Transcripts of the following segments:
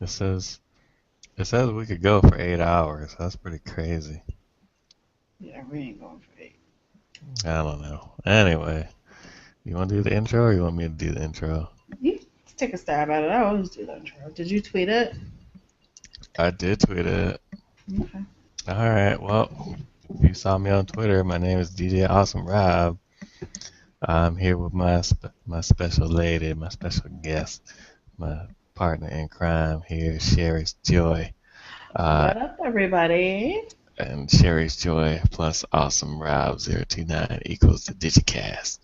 It says we could go for 8 hours. That's pretty crazy. Yeah, we ain't going for 8. I don't know. Anyway, you want to do the intro or you want me to do the intro? You take a stab at it. I always do the intro. Did you tweet it? I did tweet it. Okay. All right. Well, if you saw me on Twitter, my name is DJ Awesome Rob. I'm here with my special lady, my special guest, my partner in crime here, Sherry's Joy. Uh, What up, everybody? and Sherry's Joy plus Awesome Rob 029 equals the DigiKast.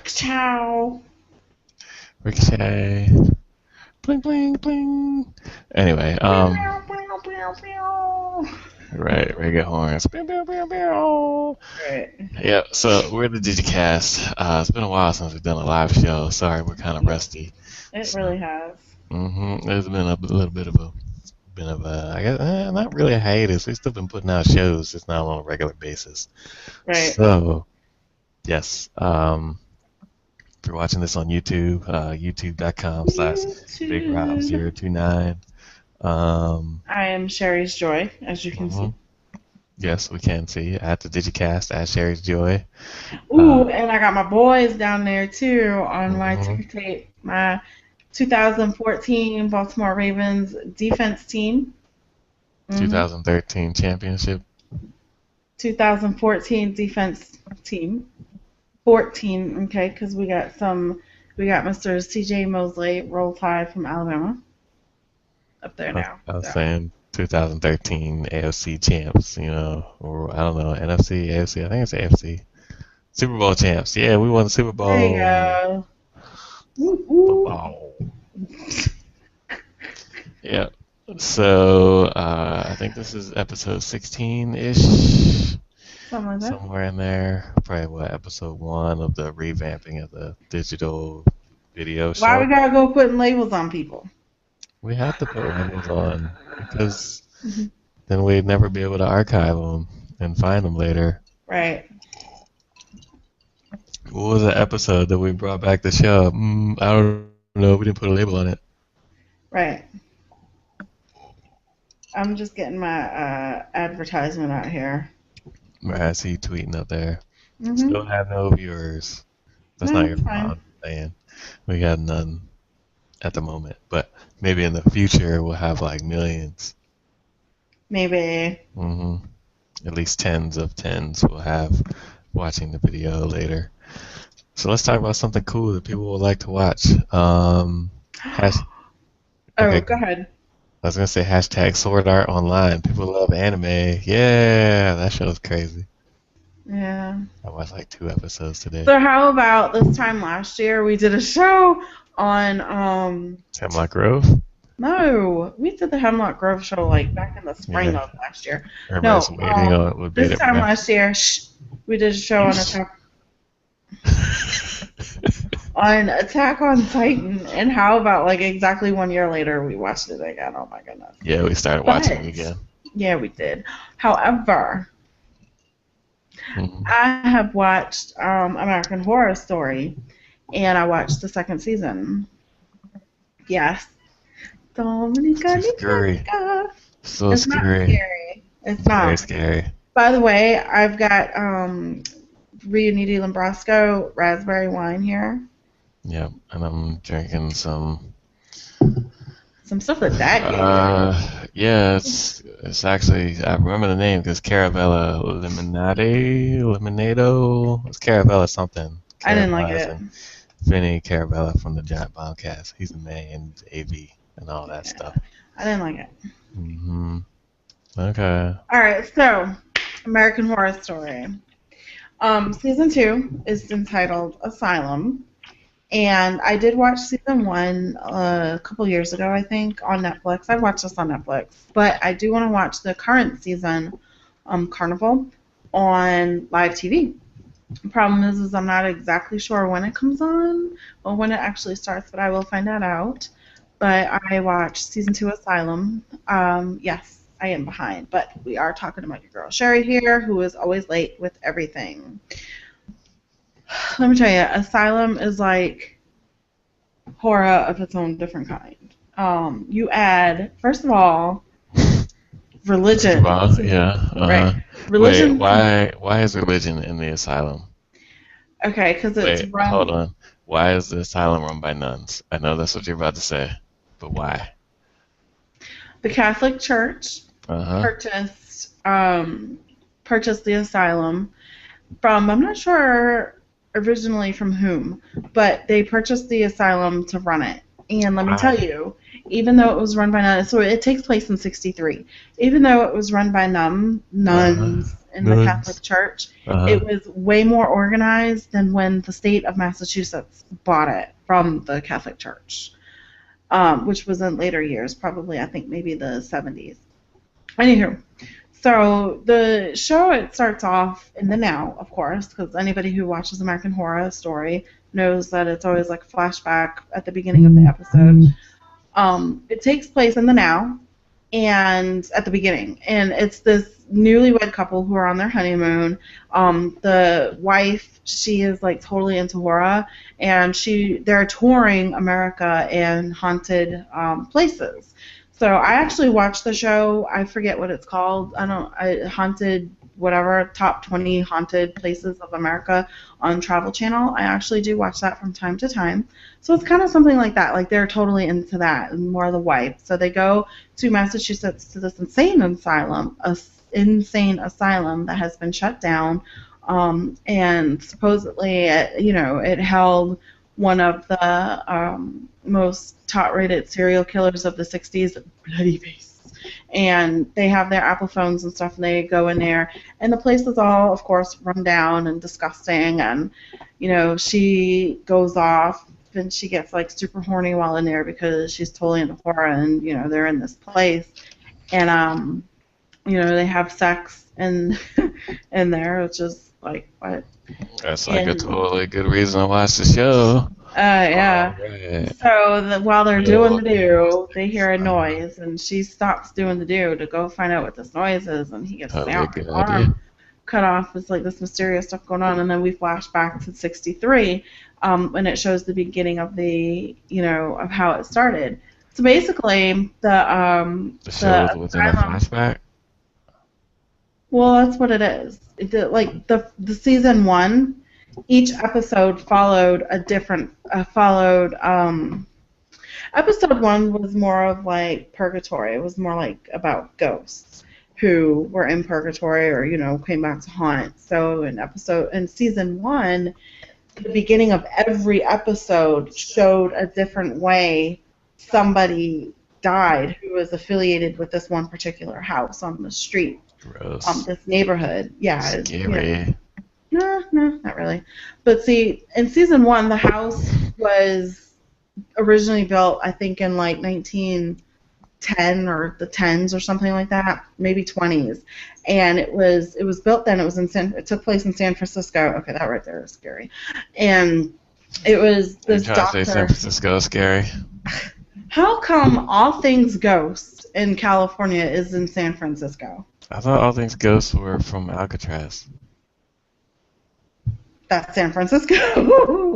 Ciao. Ricochet. Bling, bling, bling. Anyway, Meow, meow, meow, meow. right, regular horns. Pew, pew, pew, pew. Right. Yeah, so we're the DigiKast. It's been a while since we've done a live show. Sorry, we're kind of rusty. It So, really has. there's been a little bit of a, I guess, not really a hiatus. We've still been putting out shows, just not on a regular basis. Right. So, yes, if you're watching this on YouTube, YouTube. youtube.com/BigRob029. I am Sherry's Joy, as you can see. Yes, we can see at the DigiKast at Sherry's Joy. Ooh, and I got my boys down there too on my Mhm. ticker tape. My 2014 Baltimore Ravens defense team. 2013 championship. 2014 defense team. 14, okay, because we got Mr. C.J. Mosley, Roll Tide from Alabama, up there now. I was So. saying 2013 AFC champs, or I don't know, NFC, AFC, I think it's AFC. Super Bowl champs. Yeah, we won the Super There you Bowl. go. Woo-hoo. Football. Yeah. So, I think this is episode 16-ish. Something like that. Somewhere in there. Probably episode 1 of the revamping of the digital video show. Why we gotta go putting labels on people? We have to put labels on because then we'd never be able to archive them and find them later. Right. What was the episode that we brought back the show? I don't know. We didn't put a label on it. Right. I'm just getting my advertisement out here. I see you tweeting up there. Mm-hmm. Still have no viewers. That's No, not your it's fine. fault, man. We got none at the moment, but maybe in the future we'll have like millions. Maybe. At least tens of tens we'll have watching the video later. So let's talk about something cool that people would like to watch. Okay, Go ahead. I was gonna say hashtag Sword Art Online. People love anime. Yeah, that show's crazy. Yeah. I watched like 2 episodes today. So how about this time last year we did a show on Hemlock Grove. No, we did the Hemlock Grove show like back in the spring Yeah. of last year. Everybody's waiting on it. Would be This time last year, we did a show on Attack on Titan, and how about like exactly 1 year later we watched it again? Oh my goodness. Yeah, we started watching it again. Yeah, we did. However, I have watched American Horror Story, and I watched the 2nd season. Yes. Dominica. So scary. So It's scary. not scary. It's not. Very scary. By the way, I've got Riunite Lambrosco raspberry wine here. Yep, and I'm drinking some. Some stuff like that. Yeah, it's actually, I remember the name because Caravella Lemonado. It's Caravella something. I didn't like it. And Vinny Caravella from the Giant Bombcast. He's the main AV and all that stuff. I didn't like it. Okay. All right, so American Horror Story. Season 2 is entitled Asylum. And I did watch season 1 a couple years ago, I think, on Netflix. I watched this on Netflix. But I do want to watch the current season, Carnival, on live TV. The problem is I'm not exactly sure when it comes on or when it actually starts, but I will find that out. But I watched season 2 Asylum. Yes, I am behind, but we are talking about your girl Sherry here, who is always late with everything. Let me tell you, Asylum is like horror of its own different kind. You add, first of all, First of religion. all, This is yeah. right. Wait, Religion. why is religion in the asylum? Okay, because it's Wait, hold run. on. Why is the asylum run by nuns? I know that's what you're about to say, but why? The Catholic Church Uh-huh. purchased purchased the asylum from, I'm not sure originally from whom, but they purchased the asylum to run it. And let me tell Why? you, even though it was run by nuns, so it takes place in '63. Even though it was run by Uh-huh. nuns in the Nuns. Catholic Church, Uh-huh. it was way more organized than when the state of Massachusetts bought it from the Catholic Church, which was in later years, probably I think maybe the '70s. Anywho, so the show, it starts off in the now, of course, because anybody who watches American Horror Story knows that it's always like a flashback at the beginning of the episode. It takes place in the now and at the beginning, and it's this newlywed couple who are on their honeymoon. The wife, she is like totally into horror, and they're touring America and haunted places. So I actually watched the show. I forget what it's called. Haunted whatever, top 20 haunted places of America on Travel Channel. I actually do watch that from time to time. So it's kind of something like that. Like they're totally into that and more the wife. So they go to Massachusetts to this insane asylum that has been shut down, and supposedly, it held one of the most top-rated serial killers of the '60s, Bloodyface. And they have their Apple phones and stuff, and they go in there, and the place is all, of course, run down and disgusting. And she goes off and she gets like super horny while in there because she's totally into horror, and they're in this place, and they have sex and in there, which is like what. That's like a And totally good reason to watch the show. All yeah. right. So while they're doing So, the do, they hear a uh, noise, and she stops doing the do to go find out what this noise is, and he gets his totally good idea. arm cut off. It's like this mysterious stuff going on, and then we flash back to '63, when it shows the beginning of of how it started. So basically, The show is the within a asylum. flashback. Well, that's what it is. Like the season one, each episode followed a different followed. Episode one was more of like purgatory. It was more like about ghosts who were in purgatory or came back to haunt. So in season one, the beginning of every episode showed a different way somebody died who was affiliated with this one particular house on the street, Gross. this neighborhood. Yeah, Scary. no, no, not really. But see, in season one, the house was originally built, I think, in like 1910 or the tens or something like that, maybe 20s. And it was built then. It took place in San Francisco. Okay, that right there is scary. And it was Are you this trying to say San doctor. Francisco is scary? How come all things ghost in California is in San Francisco? I thought all things ghosts were from Alcatraz. That's San Francisco.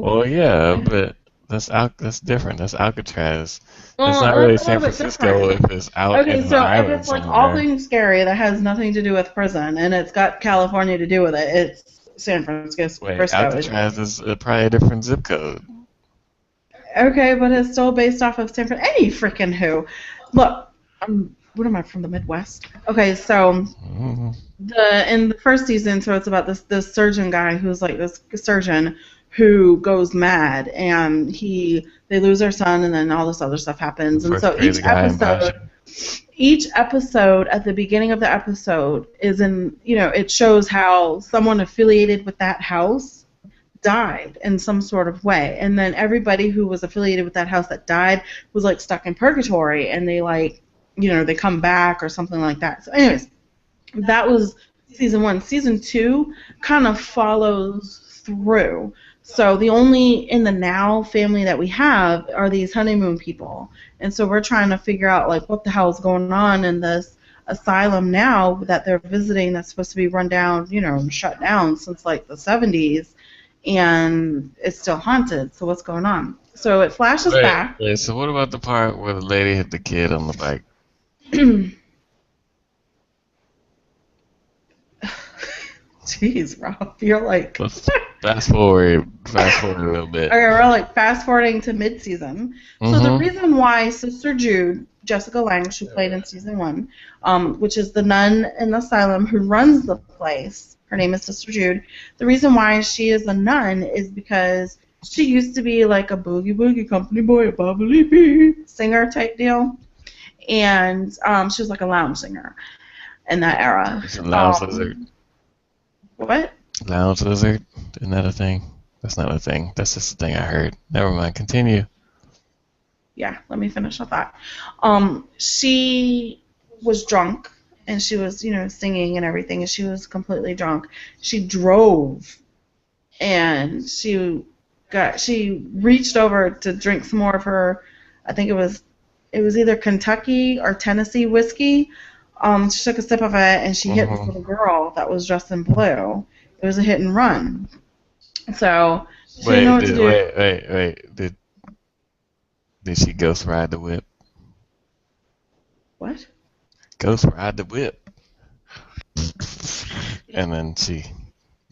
Well, yeah, but that's different. That's Alcatraz. That's Well, not really that's a San little bit Francisco different. if it's out Okay, in the so if island it's like all somewhere. things scary that has nothing to do with prison and it's got California to do with it, it's San Francisco. Wait, Alcatraz is probably a different zip code. Okay, but it's still based off of San Francisco. Any freaking who. Look, what am I, from the Midwest? Okay, so Mhm. in the first season, so it's about this surgeon guy who's like this surgeon who goes mad, and they lose their son, and then all this other stuff The happens. And first so crazy guy in Bioshock. each episode at the beginning of the episode it shows how someone affiliated with that house died in some sort of way, and then everybody who was affiliated with that house that died was like stuck in purgatory, and they they come back or something like that. So anyways, that was season one. Season two kind of follows through. So the only in the now family that we have are these honeymoon people. And so we're trying to figure out like what the hell's going on in this asylum now that they're visiting, that's supposed to be run down, and shut down since like the 70s. and it's still haunted. So what's going on? So it flashes back. Wait, so what about the part where the lady hit the kid on the bike? Jeez, Rob, you're like. Let's fast forward a little bit. Okay, we're like fast forwarding to mid-season. So the reason why Sister Jude, Jessica Lange, she played in season 1, which is the nun in the asylum who runs the place. Her name is Sister Jude. The reason why she is a nun is because she used to be like a boogie boogie company boy, a bubbly bee singer type deal, and she was like a lounge singer in that era. It's a lounge lizard. What? Lounge lizard? Isn't that a thing? That's not a thing. That's just a thing I heard. Never mind. Continue. Yeah, let me finish with that. She was drunk, and she was, singing and everything, and she was completely drunk. She drove, and she reached over to drink some more of her, I think it was either Kentucky or Tennessee whiskey. She took a sip of it, and she hit this little girl that was dressed in blue. It was a hit and run. So she didn't know what to do. Wait. Did she ghost ride the whip? What? Ghost ride the whip. And then she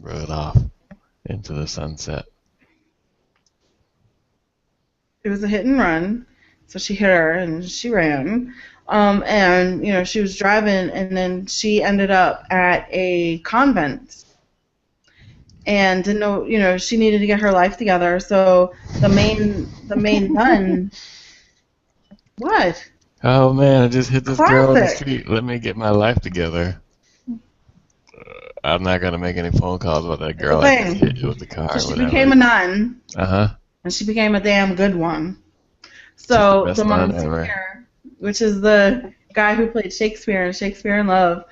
rode off into the sunset. It was a hit and run. So she hit her and she ran. And, she was driving, and then she ended up at a convent and didn't know, she needed to get her life together. So the main nun, what? Oh man, I just hit this girl on the Classic. street. Let me get my life together. I'm not gonna make any phone calls about that girl I just hit with the car. So she became a nun. And she became a damn good one. So the Monsignor, which is the guy who played Shakespeare in Shakespeare in Love,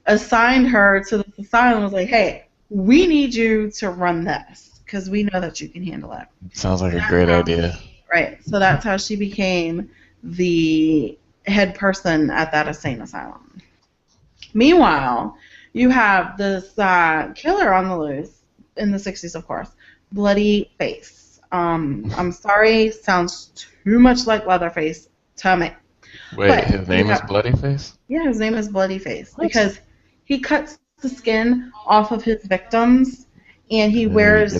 assigned her to the asylum. Was like, hey, we need you to run this because we know that you can handle it. Sounds like a great idea. Right. So that's how she became the head person at that insane asylum. Meanwhile, you have this killer on the loose in the 60s, of course, Bloody Face. I'm sorry, sounds too much like Leatherface to me. Wait, but his name is Bloody Face? Yeah, his name is Bloody Face because he cuts the skin off of his victims, and he wears. He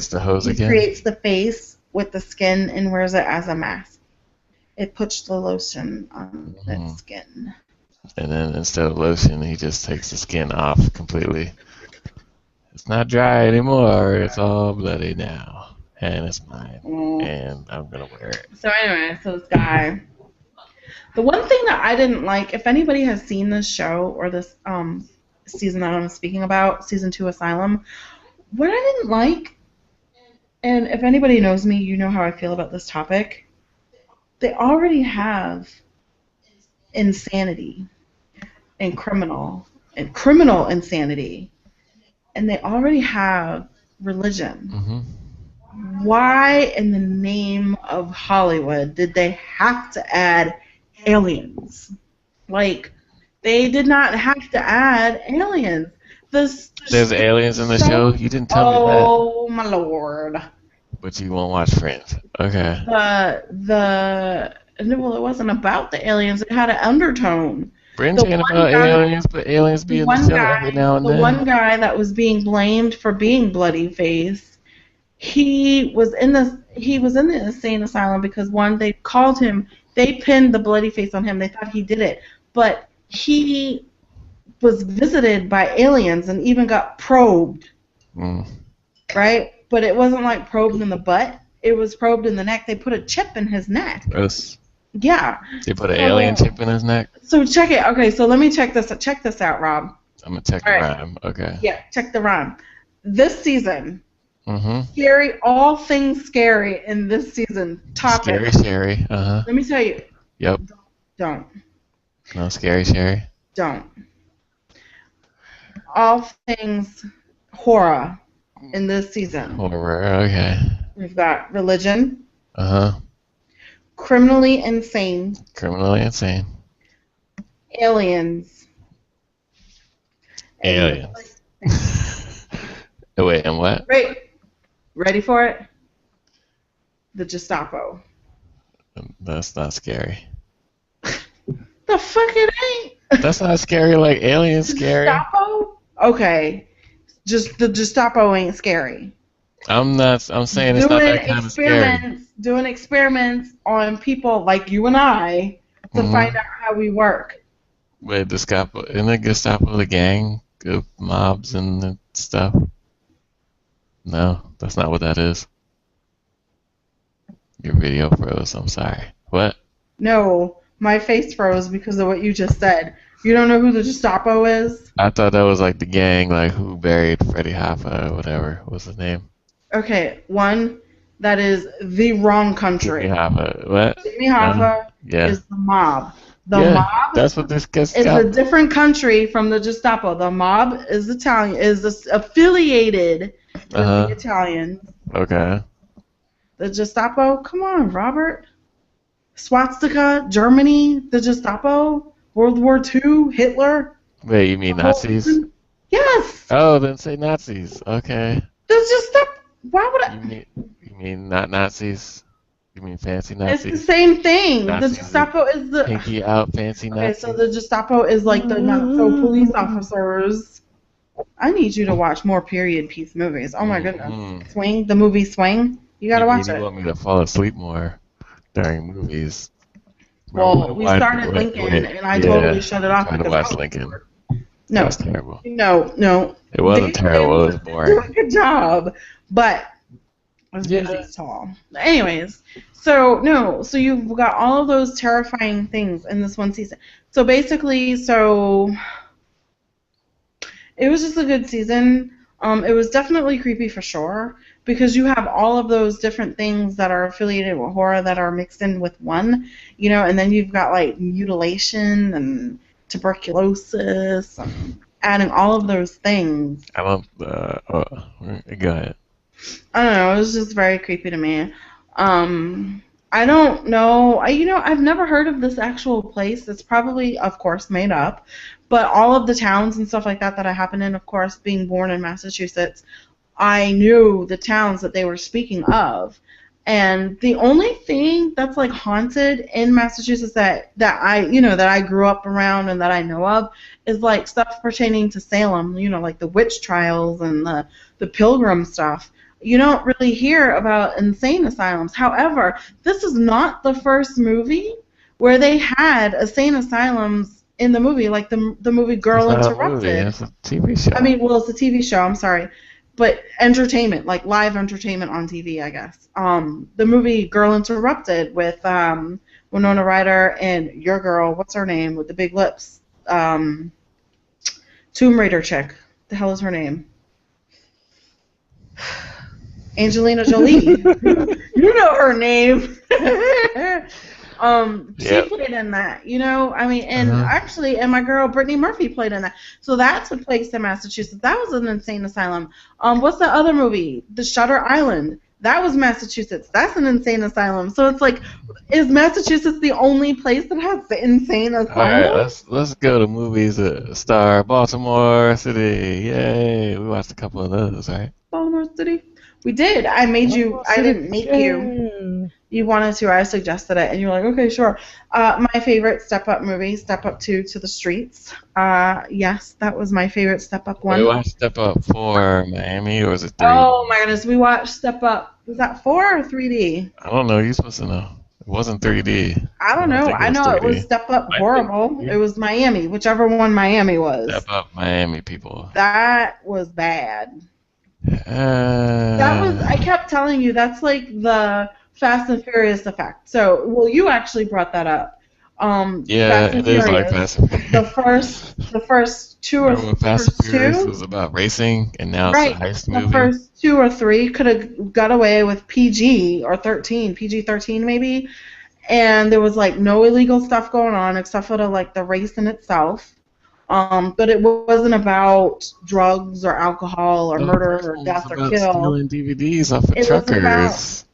creates the face with the skin and wears it as a mask. It puts the lotion on the skin. And then instead of lotion, he just takes the skin off completely. It's not dry anymore. It's all bloody now, and it's mine, and I'm gonna wear it. So anyway, this guy. The one thing that I didn't like, if anybody has seen this show or this season that I'm speaking about, season 2 Asylum, what I didn't like, and if anybody knows me, you know how I feel about this topic. They already have insanity and criminal insanity, and they already have religion. Why in the name of Hollywood did they have to add aliens? Like, they did not have to add aliens. There's aliens in the show? You didn't tell me that. Oh, my lord. But you won't watch Friends. Okay. Well, it wasn't about the aliens. It had an undertone. Friends ain't about aliens, but aliens be in the show every now and then. The one guy that was being blamed for being Bloody Face, he was in the insane asylum because they called him, they pinned the Bloody Face on him. They thought he did it, but he was visited by aliens and even got probed. Right? But it wasn't like probed in the butt. It was probed in the neck. They put a chip in his neck. Gross. Yeah. They put an alien chip in his neck? So check it. Okay, so let me check this out, Rob. I'm going to check the rhyme. Okay. Yeah, check the rhyme. This season, scary, all things scary in this season. Topic. Scary. Let me tell you. Yep. Don't. No, scary. Don't. All things horror in this season. Horror, okay. We've got religion. Criminally insane. Aliens. Wait, and what? Ready for it? The Gestapo. That's not scary. The fuck it ain't. That's not scary like Alien scary. Gestapo? Okay. Just the Gestapo ain't scary. I'm saying it's not that kind of scary. Doing experiments on people like you and I to find out how we work. Wait, the Gestapo, isn't the Gestapo the gang of mobs and stuff? No, that's not what that is. Your video froze. I'm sorry. What? No, my face froze because of what you just said. You don't know who the Gestapo is? I thought that was like the gang, like who buried Freddie Hoffa or whatever. What's his name? Okay, one, that is the wrong country. Jimmy Hoffa. What? Jimmy Hoffa is the mob. The mob that's what this is a different country from the Gestapo. The mob is Italian, affiliated with the Italians. Okay. The Gestapo, come on, Robert. Swastika, Germany, the Gestapo, World War II, Hitler. Wait, you mean Nazis? Yes. Oh, then say Nazis. Okay. The Gestapo. Why would I? You mean not Nazis? You mean fancy Nazis? It's the same thing. Nazis, the Gestapo is the pinky out fancy Nazis. Okay, so the Gestapo is like the not so police officers. I need you to watch more period piece movies. Oh my goodness. Swing, the movie Swing. You gotta watch it. You want me to fall asleep more during movies? Well, we started Lincoln, and I totally shut it off. Trying to watch Lincoln. No, that was terrible. No. It wasn't terrible. It was boring. Good job, but it's tall. Anyways, so you've got all of those terrifying things in this one season. So basically, it was just a good season. It was definitely creepy for sure, because you have all of those different things that are affiliated with horror that are mixed in with one, and then you've got like mutilation and tuberculosis, and adding all of those things. Go ahead. I don't know, it was just very creepy to me. I don't know. I've never heard of this actual place. It's probably, of course, made up. But all of the towns and stuff like that I happen in, of course, being born in Massachusetts, I knew the towns that they were speaking of. And the only thing that's like haunted in Massachusetts that I grew up around and that I know of is like stuff pertaining to Salem, like the witch trials and the pilgrim stuff. You don't really hear about insane asylums. However, this is not the first movie where they had insane asylums in the movie, like the movie Girl Interrupted. It's a TV show. I mean, well, it's a TV show, I'm sorry. But entertainment, like live entertainment on TV, I guess. The movie Girl Interrupted with Winona Ryder and your girl, what's her name, with the big lips? Tomb Raider chick. The hell is her name? Angelina Jolie. You know her name. She played in that, actually, and my girl Brittany Murphy played in that. So that's a place in Massachusetts. That was an insane asylum. What's the other movie? The Shutter Island. That was Massachusetts. That's an insane asylum. So it's like, is Massachusetts the only place that has the insane asylum? All right, let's go to movies. Star Baltimore City. Yay! We watched a couple of those, right? Baltimore City. We did. I made you. I didn't make you. You wanted to. I suggested it, and you're like, okay, sure. My favorite Step Up movie, Step Up 2 to the Streets. Yes, that was my favorite Step Up one. We watched Step Up 4 Miami, or was it 3? Oh my goodness, we watched Step Up. Was that 4 or 3D? I don't know. You're supposed to know. It wasn't 3D. I don't know. I know it was Step Up horrible. It was Miami, whichever one Miami was. Step Up Miami, people. That was bad. That was. I kept telling you that's like the Fast and Furious effect. So, well, you actually brought that up. Yeah, it is like Fast and Furious. The first two or Fast and Furious was about racing, and now it's a heist movie. The first 2 or 3 could have got away with PG or 13, PG-13 maybe, and there was like no illegal stuff going on except for the race in itself. But it wasn't about drugs or alcohol or murder or death or kill. Stealing DVDs off of truckers.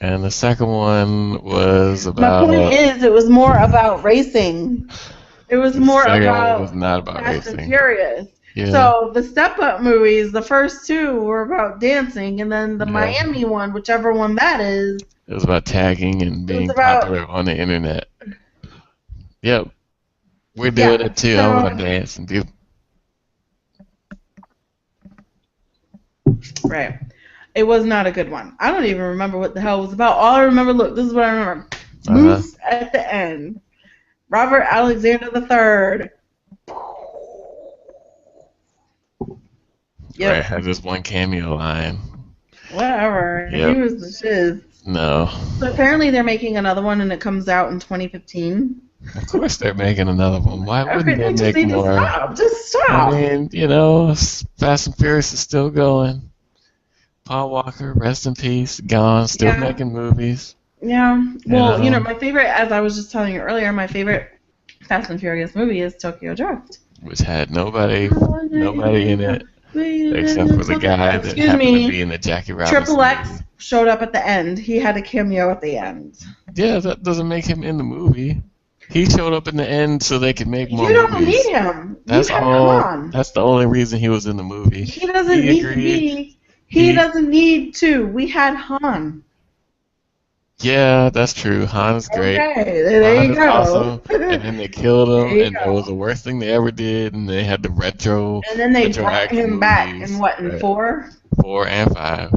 And the second one was about. My point is, it was more about racing. It was more about. Was not about Fast racing. and Furious. Yeah. So the Step Up movies, the first two were about dancing, and then the Yeah. Miami one, whichever one that is, It was about tagging and it was being about, popular on the internet. Yep. We're doing yeah. it too. I'm So gonna dance and do. right, it was not a good one. I don't even remember what the hell it was about. All I remember, look, this is what I remember: Uh-huh. Moose at the end, Robert Alexander III. Right. Yep, Had this one cameo line. whatever. He Yep. was the shiz. No. So apparently they're making another one, and it comes out in 2015. Of course they're making another one. Why Okay, wouldn't they they just make need to more? stop. Just I stop. mean, Fast and Furious is still going. Paul Walker, rest in peace, gone, still Yeah, making movies. yeah. You Well, know, my favorite, as I was just telling you earlier, my favorite Fast and Furious movie is Tokyo Drift. which had nobody in it except for the guy that Excuse happened to be me, in the Jackie Triple Robinson X movie. showed up at the end. He had a cameo at the end. Yeah, that doesn't make him in the movie. He showed up in the end so they could make more You don't need movies. him. You That's had all. Han. That's the only reason he was in the movie. He doesn't He need to agreed. be. He He, doesn't need to. We had Han. yeah, that's true. Han is great. Okay, there Han you is go. awesome. And then they killed There him, you and that was go. the worst thing they ever did. And they had the And then they brought retroactive him back in movies, what, in right? 4? 4 and 5.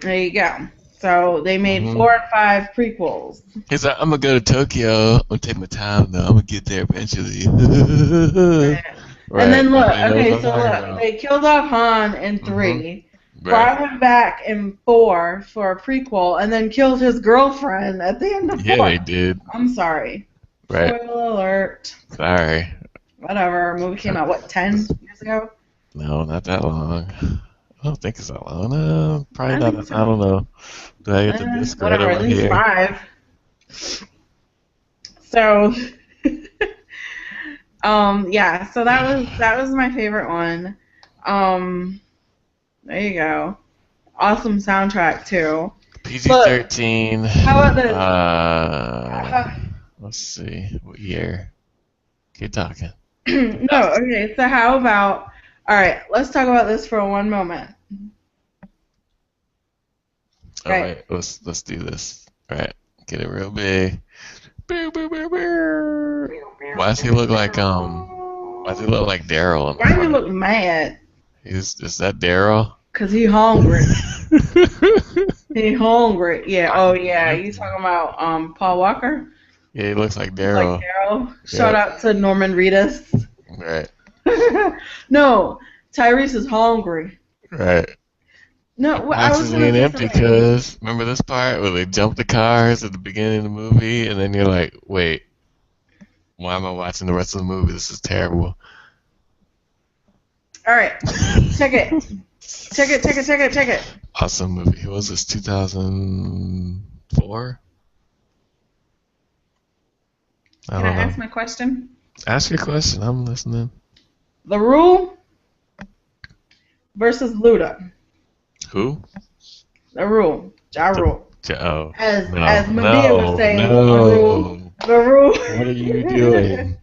There you go. So they made hmm 4 and 5 prequels. He's like, I'm gonna go to Tokyo. I'm gonna take my time though. I'm gonna get there eventually. Right. And Right? then look, Nobody knows what okay, I'm so talking look, about. they killed off Han in hmm 3, Right? brought him back in 4 for a prequel, and then killed his girlfriend at the end of Yeah, 4. they did. I'm sorry. Right? Spoiler alert. Sorry. Whatever. Movie came out, what, 10 years ago? No, not that long. I don't think it's that long. No, probably I think not. I so. don't know. Do I get the disc right Whatever, at over least here? 5. So, yeah, so that was my favorite one. There you go. Awesome soundtrack too. Look, PG-13. how about this? Let's see. What year? Keep talking. No, okay, so how about, all right, let's talk about this for one moment. All Right. right, let's do this. All right, get it real big. Boo, boo, boo, boo. Why does he look like Why does he look like Daryl in the Why do you front? look mad? Is that Daryl? Cause he hungry. He hungry. Yeah. Oh yeah. You talking about Paul Walker? Yeah, he looks like Like Daryl. Daryl. Shout Yep. out to Norman Reedus. Right. No, Tyrese is hungry. Right. No, The I box was is gonna being say empty something. because remember this part where they jump the cars at the beginning of the movie, and then you're like, wait, why am I watching the rest of the movie? This is terrible. All right, check it. Check it. Check it. Check it. Check it. Awesome movie. What was this? 2004? I Can I don't know. ask my question? Ask your question. I'm listening. The Rule versus Luda. Who? The Rule. Ja Rule. Oh, As no, Medea would no, say, the Rule. no. The Rule. What are you doing?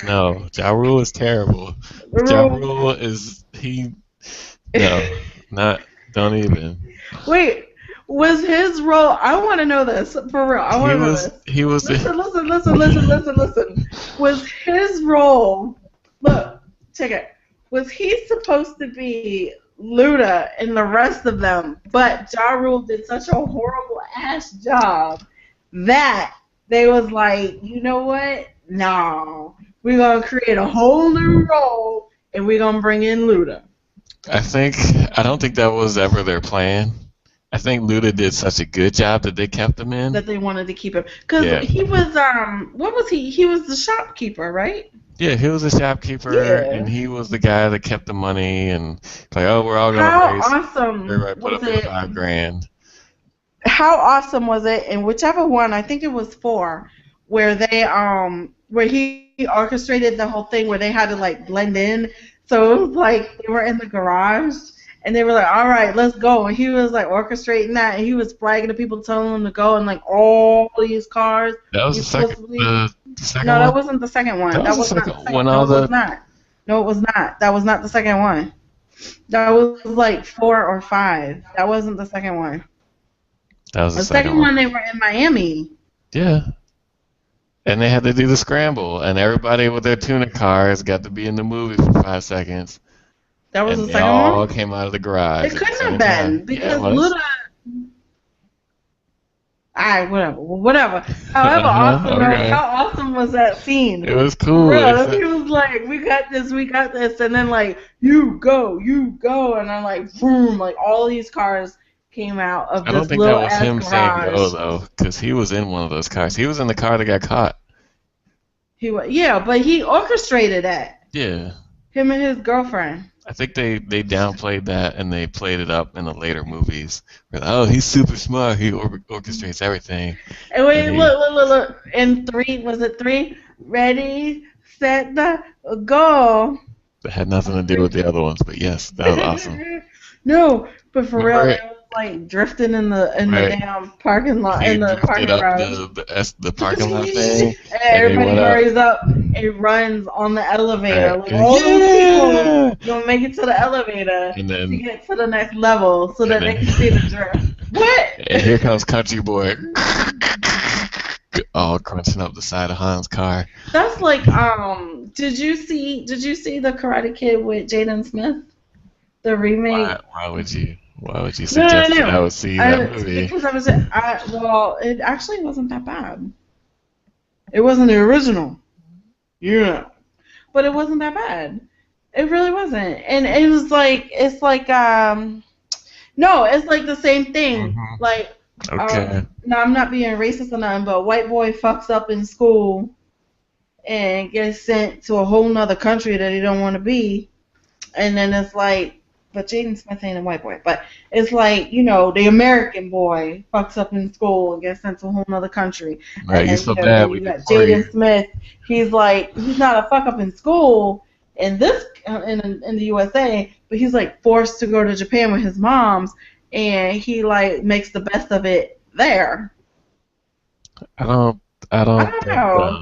No, Ja Rule is terrible. The Ja Rule. Rule no, don't even. Wait, was his role? I want to know this for real. I want to know this. He was Listen. Was his role? Look, check it. Was he supposed to be Luda and the rest of them? But Ja Rule did such a horrible ass job that they was like, you know what? No, we're gonna create a whole new role and we're gonna bring in Luda. I don't think that was ever their plan. I think Luda did such a good job that they kept him in. That they wanted to keep him because Yeah. he was what was he? He was the shopkeeper, right? Yeah, he was a shopkeeper, Yeah. and he was the guy that kept the money, and like, oh, we're all How gonna raise. awesome Everybody put was up their it? $5,000. How awesome was it? And whichever one, I think it was 4, where they where he orchestrated the whole thing where they had to like blend in. So it was like they were in the garage and they were like, all right, let's go. And he was like orchestrating that, and he was flagging the people, telling them to go, and like all these cars. That was You the second. supposed to be- The second No, one. that wasn't the second one. That was the was not second the second one. one. All No, it the was not. No, it was not. That was not the second one. That was like 4 or 5. That wasn't the second one. That was the The second second one. one they were in Miami. Yeah. And they had to do the scramble, and everybody with their tuner cars got to be in the movie for 5 seconds, That was and the they second all one. came out of the It garage at the couldn't have same time. been Yeah, it because was. Luda. Alright, whatever, whatever. However Uh-huh. awesome, Okay. how awesome was that scene? It was For cool. real, he was like, we got this," and then like, you go," and I'm like, boom, like all these cars came out of I don't this think that little was ass him saying go garage. though, because he was in one of those cars. He was in the car that got caught. Yeah, but he orchestrated that. Yeah. Him and his girlfriend. I think they downplayed that and they played it up in the later movies. Where, oh, he's super smart. He orchestrates everything. And And wait, he look. In 3, was it 3? Ready, set, go. that had nothing to do with the other ones, but yes, that was awesome. No, but for real, Remember they was like drifting in the right? damn parking lot, He in the drifted parking up garage. the parking lot thing, And and they everybody went up. hurries up and runs on the elevator. Right? Like And all those people yeah! gonna make it to the elevator And to then get to the next level so and that they can see the then drift. What? and here comes Country Boy, all crunching up the side of Han's car. That's like did you see the Karate Kid with Jaden Smith? The remake? Why would you No, no, suggest that I no. would see that movie? Because well, it actually wasn't that bad. It wasn't the original. Yeah. But it wasn't that bad. It really wasn't. And it was like it's like no, it's like the same thing. Hmm. Like Okay. no, I'm not being racist or nothing, but a white boy fucks up in school and gets sent to a whole nother country that he don't want to be, and then it's like, but Jaden Smith ain't a white boy, but it's like, the American boy fucks up in school and gets sent to a whole nother country, Right, and you then so then bad we you got deport you. Jaden Smith. He's like, he's not a fuck up in school in this in the USA, but he's like forced to go to Japan with his moms, and he like makes the best of it there. I don't I I don't don't think know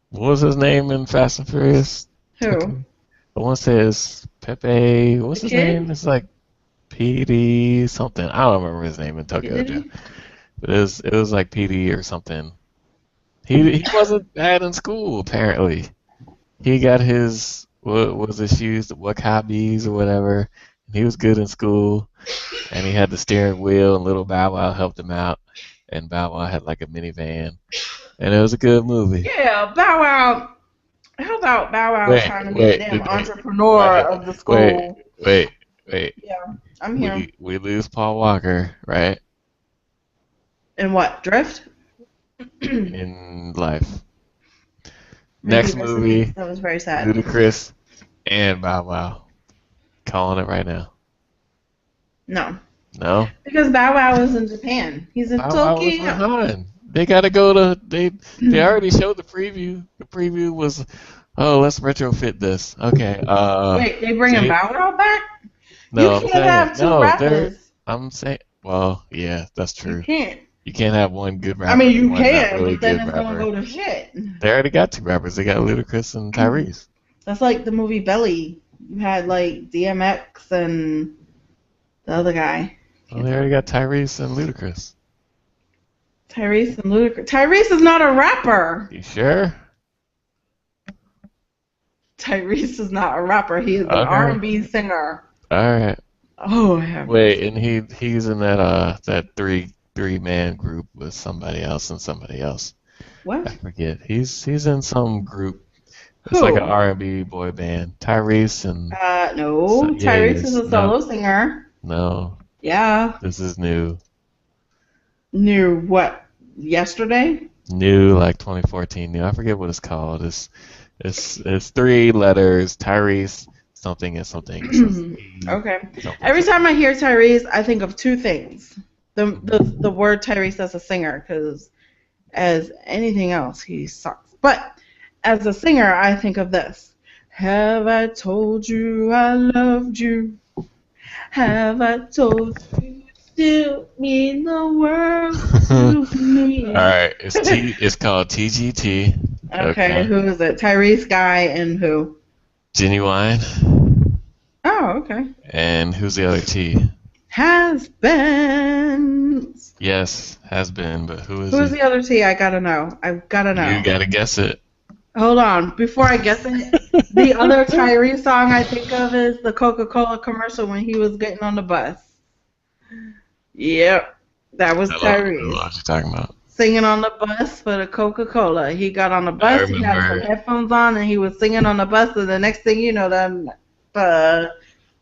what was his name in Fast and Furious? who Tokyo. I want to say it's Pepe. the What's his name? kid. It's like PD something. I don't remember his name in Tokyo Joe. Did But it was like PD or something. He wasn't bad in school apparently. He got his what was his shoes, the Wakabis or whatever. And he was good in school, and he had the steering wheel, and little Bow Wow helped him out, and Bow Wow had like a minivan, and it was a good movie. Yeah, Bow Wow. How about Bow Wow Wait, trying to be the wait, damn wait, entrepreneur wait, of the wait, school? wait, wait. Yeah, I'm here. We lose Paul Walker, right? And what? Drift? Maybe In life. Next rest in peace. movie, That was very sad. Ludacris and Bow Wow. Calling it right now. No, No? because Bow Wow is in Japan. He's in Bow Wow was Tokyo. behind. They gotta go to they already showed the preview. The preview was, oh, let's retrofit this. Okay. Wait, they bringing Jay, Bow Wow back? You no, I'm can't saying have two no. rappers. I'm saying, well, yeah, that's You true. can't. You can't have one good I rapper mean, and you one not can, really but then good it's gonna rapper. go to shit. They already got two rappers. They got Ludacris and Tyrese. That's like the movie Belly. You had like DMX and the other guy. Well, Can't they think. already got Tyrese and Ludacris. Tyrese and Ludacris. Tyrese is not a rapper. You sure? Tyrese is not a rapper. He is an Okay. R&B singer. All right. Oh, I have Wait, mercy. and he's in that three man group with somebody else and somebody else. I What? forget. He's in some group. It's like an Who? R&B boy band. Tyrese and No. yeah, he Tyrese is is. a No, solo singer. no. Yeah. This is new. New what? Yesterday? New like 2014 new. I forget what it's called. It's three letters. Tyrese something and something. It says T Okay. something Every something. time I hear Tyrese, I think of two things. The word Tyrese as a singer, because as anything else, he sucks. But as a singer, I think of this. Have I told you I loved you? Have I told you you still mean the world to All me? right, it's called TGT. Okay, Okay. who is it? Tyrese Guy and who? Genuine. Oh, okay. And who's the other T? Has been. Yes, has been, but who is Who's he? the other T? I gotta know. I've gotta You know. gotta guess it. Hold on. Before I guess it, the other Tyrese song I think of is the Coca-Cola commercial when he was getting on the bus. Yep. That was I don't know Tyrese. what you're talking about. Singing on the bus for the Coca-Cola. He got on the I bus, he had some remember. headphones on, and he was singing on the bus, and the next thing you know, the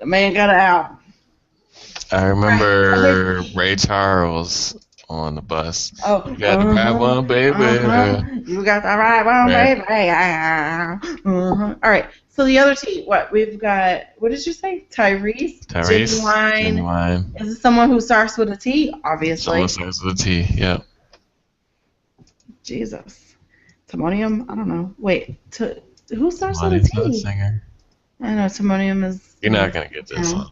man got out. I Right. Other, remember Ray Charles on the bus. oh, You got the right one, baby. You got the right one, Right. baby. All right. So the other T, what? We've got, what did you say? Tyrese? Tyrese, Genuine. Genuine. Is it someone who starts with a T? Obviously. Someone starts with a T. Yep. Jesus. Timonium? I don't know. Wait. Who starts with a Somebody's not a T? singer. I know Timonium is. You're not gonna get this one.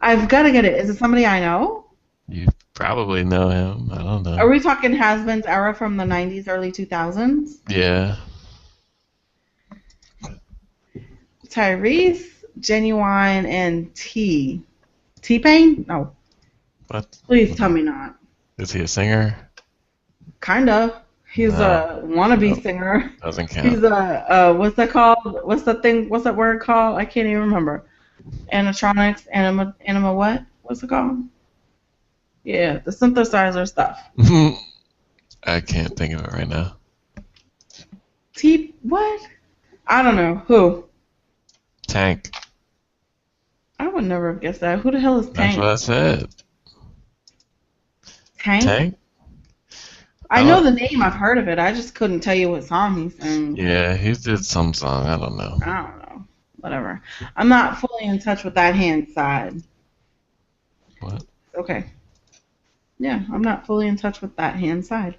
I've got to get it. Is it somebody I know? You probably know him. I don't know. Are we talking has-beens era from the 90s, early 2000s? Yeah. Tyrese, Genuine, and T-Pain? No. What? Please tell me not. Is he a singer? Kinda. He's No. a wannabe Nope. singer. Doesn't count. He's what's that called? What's that thing? What's that word called? I can't even remember. Animatronics, anima what? What's it called? Yeah, the synthesizer stuff. I can't think of it right now. What? I don't know. Who? Tank. I would never have guessed that. Who the hell is That's Tank? what I said. Tank? Tank? I know the name. I've heard of it. I just couldn't tell you what song he sang. Yeah, he did some song. I don't know. I don't know. Whatever. I'm not fully in touch with that hand side. What? Okay. Yeah, I'm not fully in touch with that hand side.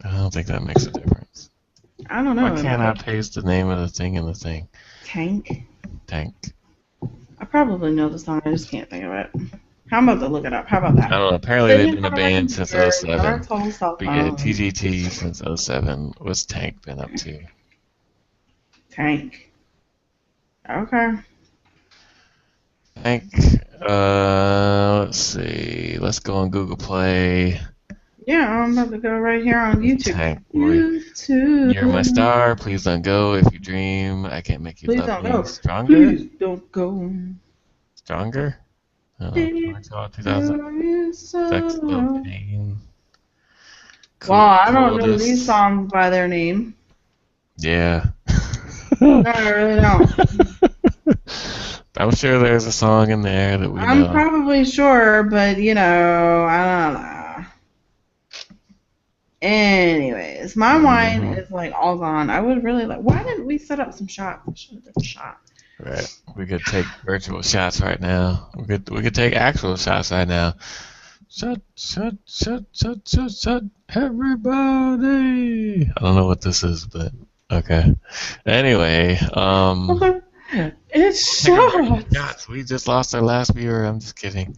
I don't think that makes a difference. I don't know. Why can't I paste the name of the thing in the thing? Tank? Tank. I probably know the song. I just can't think of it. How about to look it up? How about that? I don't know. Apparently they've been a band since Your 07. total cell But yeah, phone. TGT since 07. What's Tank been up to? Tank. Okay. Tank. Let's see. Let's go on Google Play. Yeah, I'm about to go right here on YouTube. Tank, boy. YouTube. You're my star. Please don't go. If you dream, I can't make you Please love don't me. go. Stronger? Please don't go. Stronger? I don't know. 2000. Sex, love, pain. Wow, I don't know Coldest. these songs by their name. Yeah. No, I really don't. I'm sure there's a song in there that we I'm know. probably sure, but you know, I don't know. Anyways, my wine is like all gone. I would really like. Why didn't we set up some shots? I should have done a shot. Right. We could take virtual shots right now. We could take actual shots right now. Shut, everybody. I don't know what this is, but okay. Anyway, It's shots. shots. We just lost our last viewer. I'm just kidding.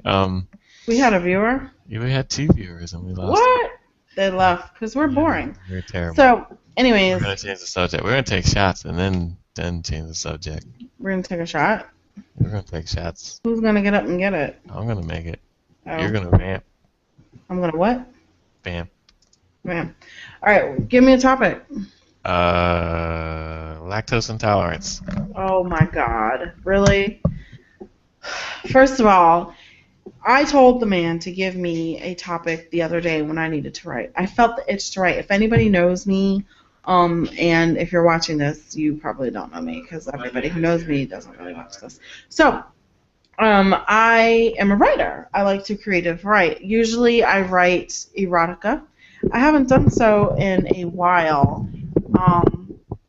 We had a viewer. We had 2 viewers and we lost. What? They left because we're boring. We're terrible. So, anyways, We're gonna change the subject. We're gonna take shots and then change the subject. we're gonna take a shot. We're gonna take shots. Who's gonna get up and get it? I'm gonna make it. Oh, You're gonna vamp. I'm gonna what? Vamp. Man. All right, give me a topic. Lactose intolerance. Oh my God, really? First of all, I told the man to give me a topic the other day when I needed to write. I felt the itch to write. If anybody knows me, and if you're watching this, you probably don't know me because everybody who knows me doesn't really watch this. So, I am a writer. I like to creative write. Usually I write erotica. I haven't done so in a while,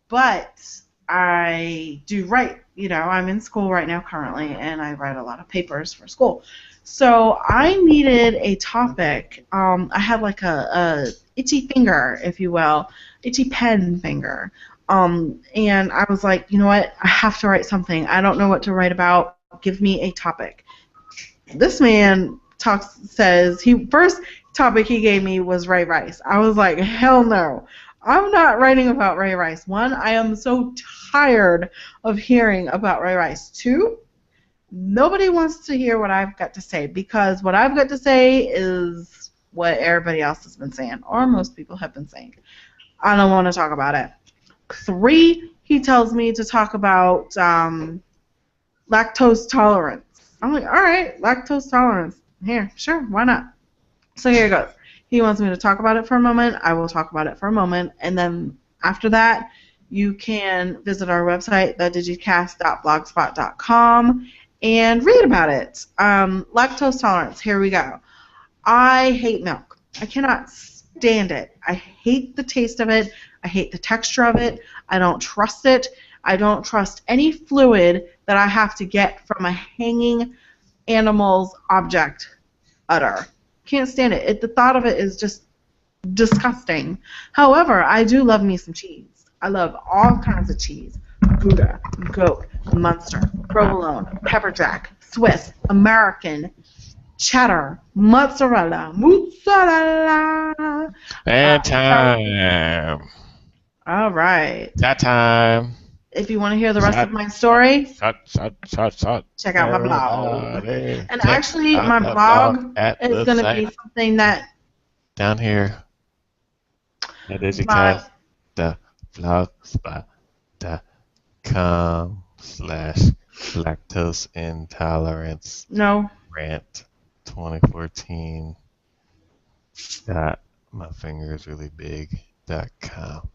but I do write. You know, I'm in school right now currently, and I write a lot of papers for school. So I needed a topic. I had like a itchy finger, if you will, itchy pen finger. And I was like, you know what? I have to write something. I don't know what to write about. Give me a topic. This man says first topic he gave me was Ray Rice. I was like, hell no. I'm not writing about Ray Rice. One, I am so tired of hearing about Ray Rice. Two, nobody wants to hear what I've got to say because what I've got to say is what everybody else has been saying, or most people have been saying. I don't want to talk about it. Three, he tells me to talk about lactose tolerance. I'm like, all right, lactose tolerance. Here, sure, why not? So here it goes. He wants me to talk about it for a moment. I will talk about it for a moment. And then after that, you can visit our website, thedigikast.blogspot.com, and read about it. Lactose tolerance, here we go. I hate milk. I cannot stand it. I hate the taste of it. I hate the texture of it. I don't trust it. I don't trust any fluid that I have to get from a hanging animal's object udder. Can't stand it. The thought of it is just disgusting. However, I do love me some cheese. I love all kinds of cheese. Gouda, goat, Munster, provolone, pepper jack, Swiss, American, cheddar, mozzarella. And time. All right. That time. If you want to hear the rest of my story, Shut. check out my blog. Everybody. And Check actually, out my the blog at is the going to site be something that down here at DigiKast, the blogspot.com/lactose intolerance no. rant 2014 dot my finger is really big.com.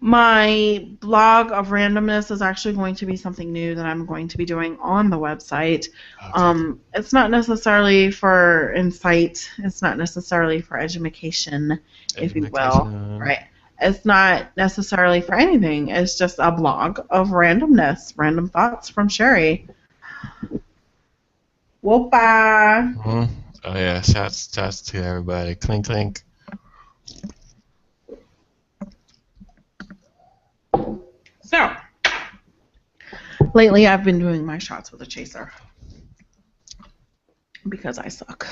My blog of randomness is actually going to be something new that I'm going to be doing on the website. Okay. It's not necessarily for insight. It's not necessarily for education, if you will. Right. It's not necessarily for anything. It's just a blog of randomness, random thoughts from Sherry. Whoopa. Oh yeah, shots to everybody. Clink clink. So, lately I've been doing my shots with a chaser because I suck.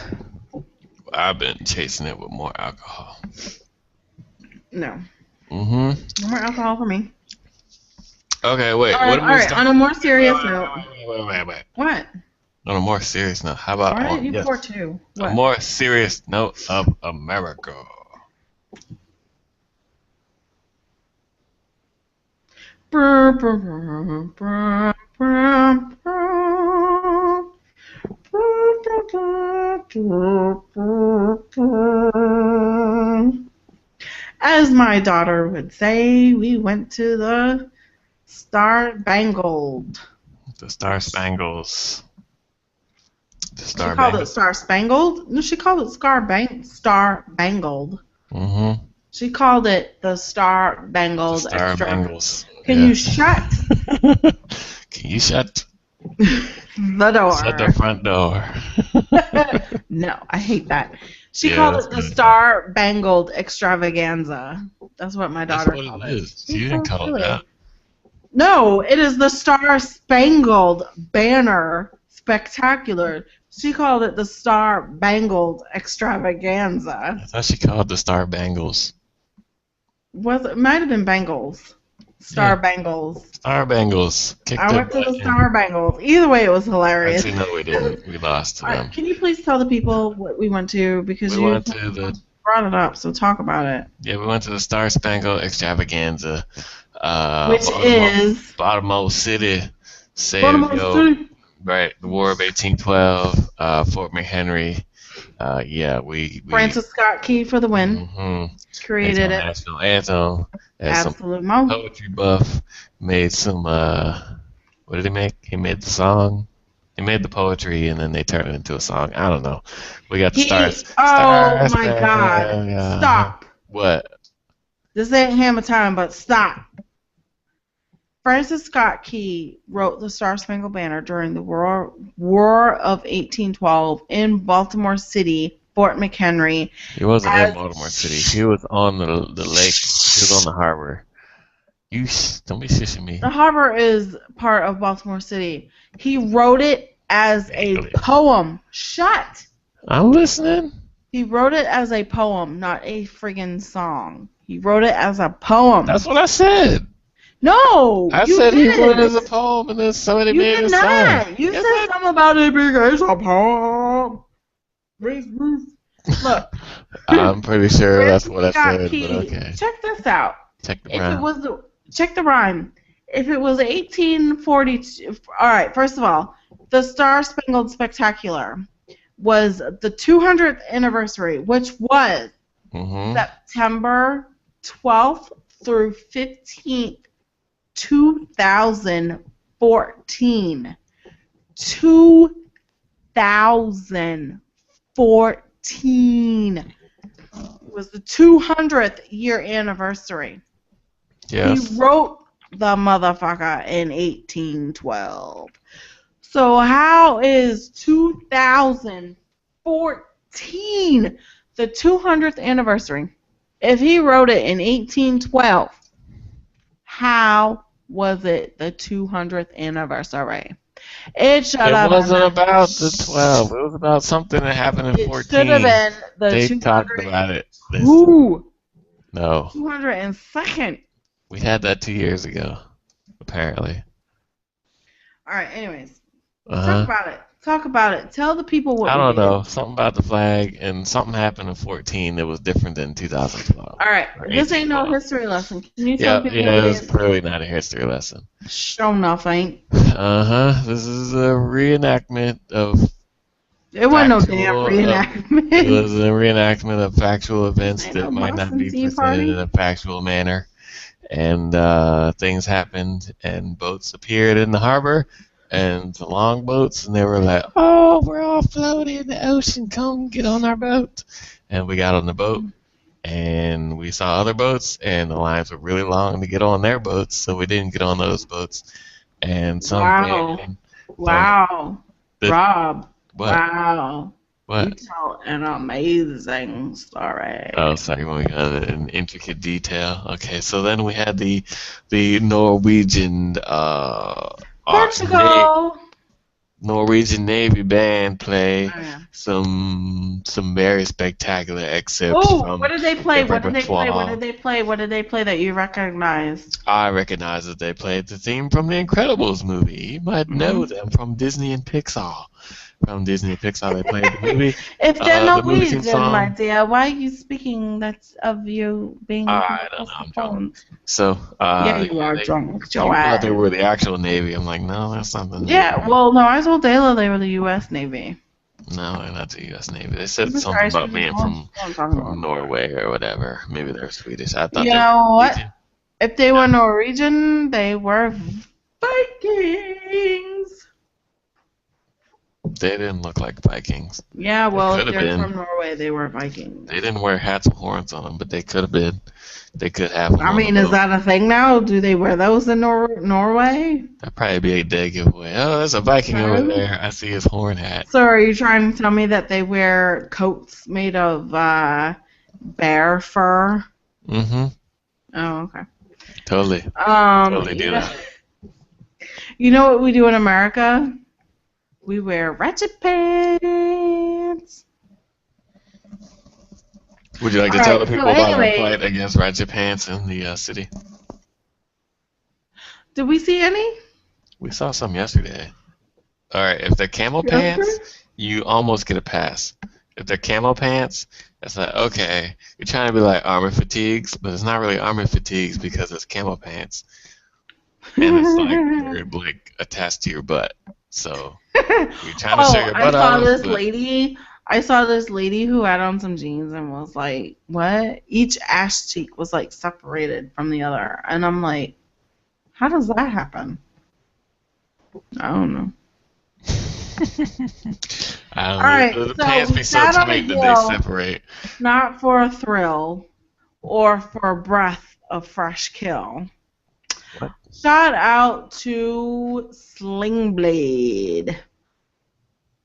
I've been chasing it with more alcohol. No. Mm-hmm. No more alcohol for me. Okay, wait. All right, on a more serious note. Wait. What? On a more serious note, how about Why didn't you pour two? a more serious note of America? As my daughter would say, we went to the Star-Spangled. The Star Spangles. She called it Star-Spangled? No, she called it Star-Bangled. Mm-hmm. She called it the Star-Bangled Star Extra. Bangles. Can you shut? Can you shut the door? Shut the front door. No, I hate that. She called it the Star-Bangled Extravaganza. That's what my daughter called it. Is. You didn't call it that. No, it is the Star-Spangled Banner Spectacular. She called it the Star-Bangled Extravaganza. I thought she called it the Star Bangles. It might have been Bangles. Star-Bangles. Star Bangles. I went to the Star-Bangles. Either way, it was hilarious. Actually, no, we didn't. We lost to them. Can you please tell the people what we went to? Because we you went to the brought it up, so talk about it. Yeah, we went to the Star Spangled Extravaganza. Which is Baltimore City. Baltimore City. Right, the War of 1812, Fort McHenry. We Francis Scott Key for the win. Mm-hmm. Created it. National anthem. Absolute Some poetry buff. Made some. What did he make? He made the song. He made the poetry, and then they turned it into a song. I don't know. We got the stars. Oh my God! Stop. What? This ain't Hammer time, but stop. Francis Scott Key wrote the Star-Spangled Banner during the War of 1812 in Baltimore City, Fort McHenry. He wasn't in Baltimore City. He was on the lake. He was on the harbor. Don't be shishing me. The harbor is part of Baltimore City. He wrote it as a poem. Shut. I'm listening. He wrote it as a poem, not a friggin' song. He wrote it as a poem. That's what I said. No, I you said he wrote it didn't. as a poem, and then somebody You made did a song. not. You Yes, said something about it being a poem. Raise roof. Look, I'm pretty sure Where that's what I we got said, but key. okay. Check this out. Check the If it rhyme. was check the rhyme. If it was 1842, all right. First of all, the Star Spangled Spectacular was the 200th anniversary, which was Mm-hmm. September 12th through 15th, 2014. 2014 was the 200th year anniversary. Yes. He wrote the motherfucker in 1812. So how is 2014 the 200th anniversary? If he wrote it in 1812, how was it the 200th anniversary? It should have wasn't been. about the 12. It was about something that happened in It 14. should have been the They 200. talked about it. Ooh, No. 202nd. We had that 2 years ago, apparently. All right. Anyways, Uh-huh. Talk about it. Tell the people what I we don't did. know. Something about the flag, and something happened in 14 that was different than 2012. All right. Or This ain't no 1812. history lesson. Can you Yeah, tell people yeah, what it it was is? clearly not a history lesson. Show nothing. Uh-huh. This is a reenactment of It wasn't no damn factual. reenactment. It was a reenactment of factual events Ain't that no might not Boston be Tea presented in Party. a factual manner. And things happened, and boats appeared in the harbor, and the longboats, and they were like, "Oh, we're all floating in the ocean. Come get on our boat." And we got on the boat, and we saw other boats, and the lines were really long to get on their boats, so we didn't get on those boats. And some Wow. band Wow. the- Rob. what? Wow. You What? tell an amazing story. Oh, sorry, we got an intricate detail. Okay, so then we had the Norwegian Portugal. Norwegian Navy band play Oh, yeah. some very spectacular excerpts Oh, from what did they play? their What did they play? What repertoire. did they play? What did they play that you recognized? I recognize that they played the theme from the Incredibles movie. You might know them from Disney and Pixar. From Disney and Pixar, they played the movie. If they're The movie theme Norwegian, my song. dear, why are you speaking that of you being I don't know. I'm drunk. phone? So, Yeah, you are they, drunk with you your thought they ass. were the actual Navy. I'm like, no, that's not the Navy. Yeah, well, no, I told Dayla they were the U.S. Navy. No, they're not the U.S. Navy. They said Jesus something Christ, about you being just know what I'm talking from about. Norway or whatever. Maybe they're Swedish. I thought You they were know what? Norwegian. If they were Norwegian, they were Vikings. They didn't look like Vikings. Yeah, well, if could've they're been. from Norway, they were Vikings. They didn't wear hats with horns on them, but they could have been. They could have them. I mean, is that a thing now? Do they wear those in Norway? That'd probably be a dead giveaway. Oh, there's a Viking over No. there. I see his horn hat. So are you trying to tell me that they wear coats made of bear fur? Mm-hmm. Oh, okay. Totally. Totally do that. You know what we do in America? We wear ratchet pants. Would you like to All tell right, the people so about our anyway- fight against ratchet pants in the city? Did we see any? We saw some yesterday. All right, if they're camel pants, you almost get a pass. If they're camel pants, it's like, okay, you're trying to be like armor fatigues, but it's not really armor fatigues because it's camel pants. And it's like they're like attached to your butt. So you're trying to show your butt off. I saw this lady who had on some jeans and was like, what? Each ass cheek was like separated from the other. And I'm like, how does that happen? I don't know. I don't know. Alright, The so pants be we so sat on a tight that hill. they separate. Not for a thrill or for a breath of fresh kill. What? Shout out to Sling Blade.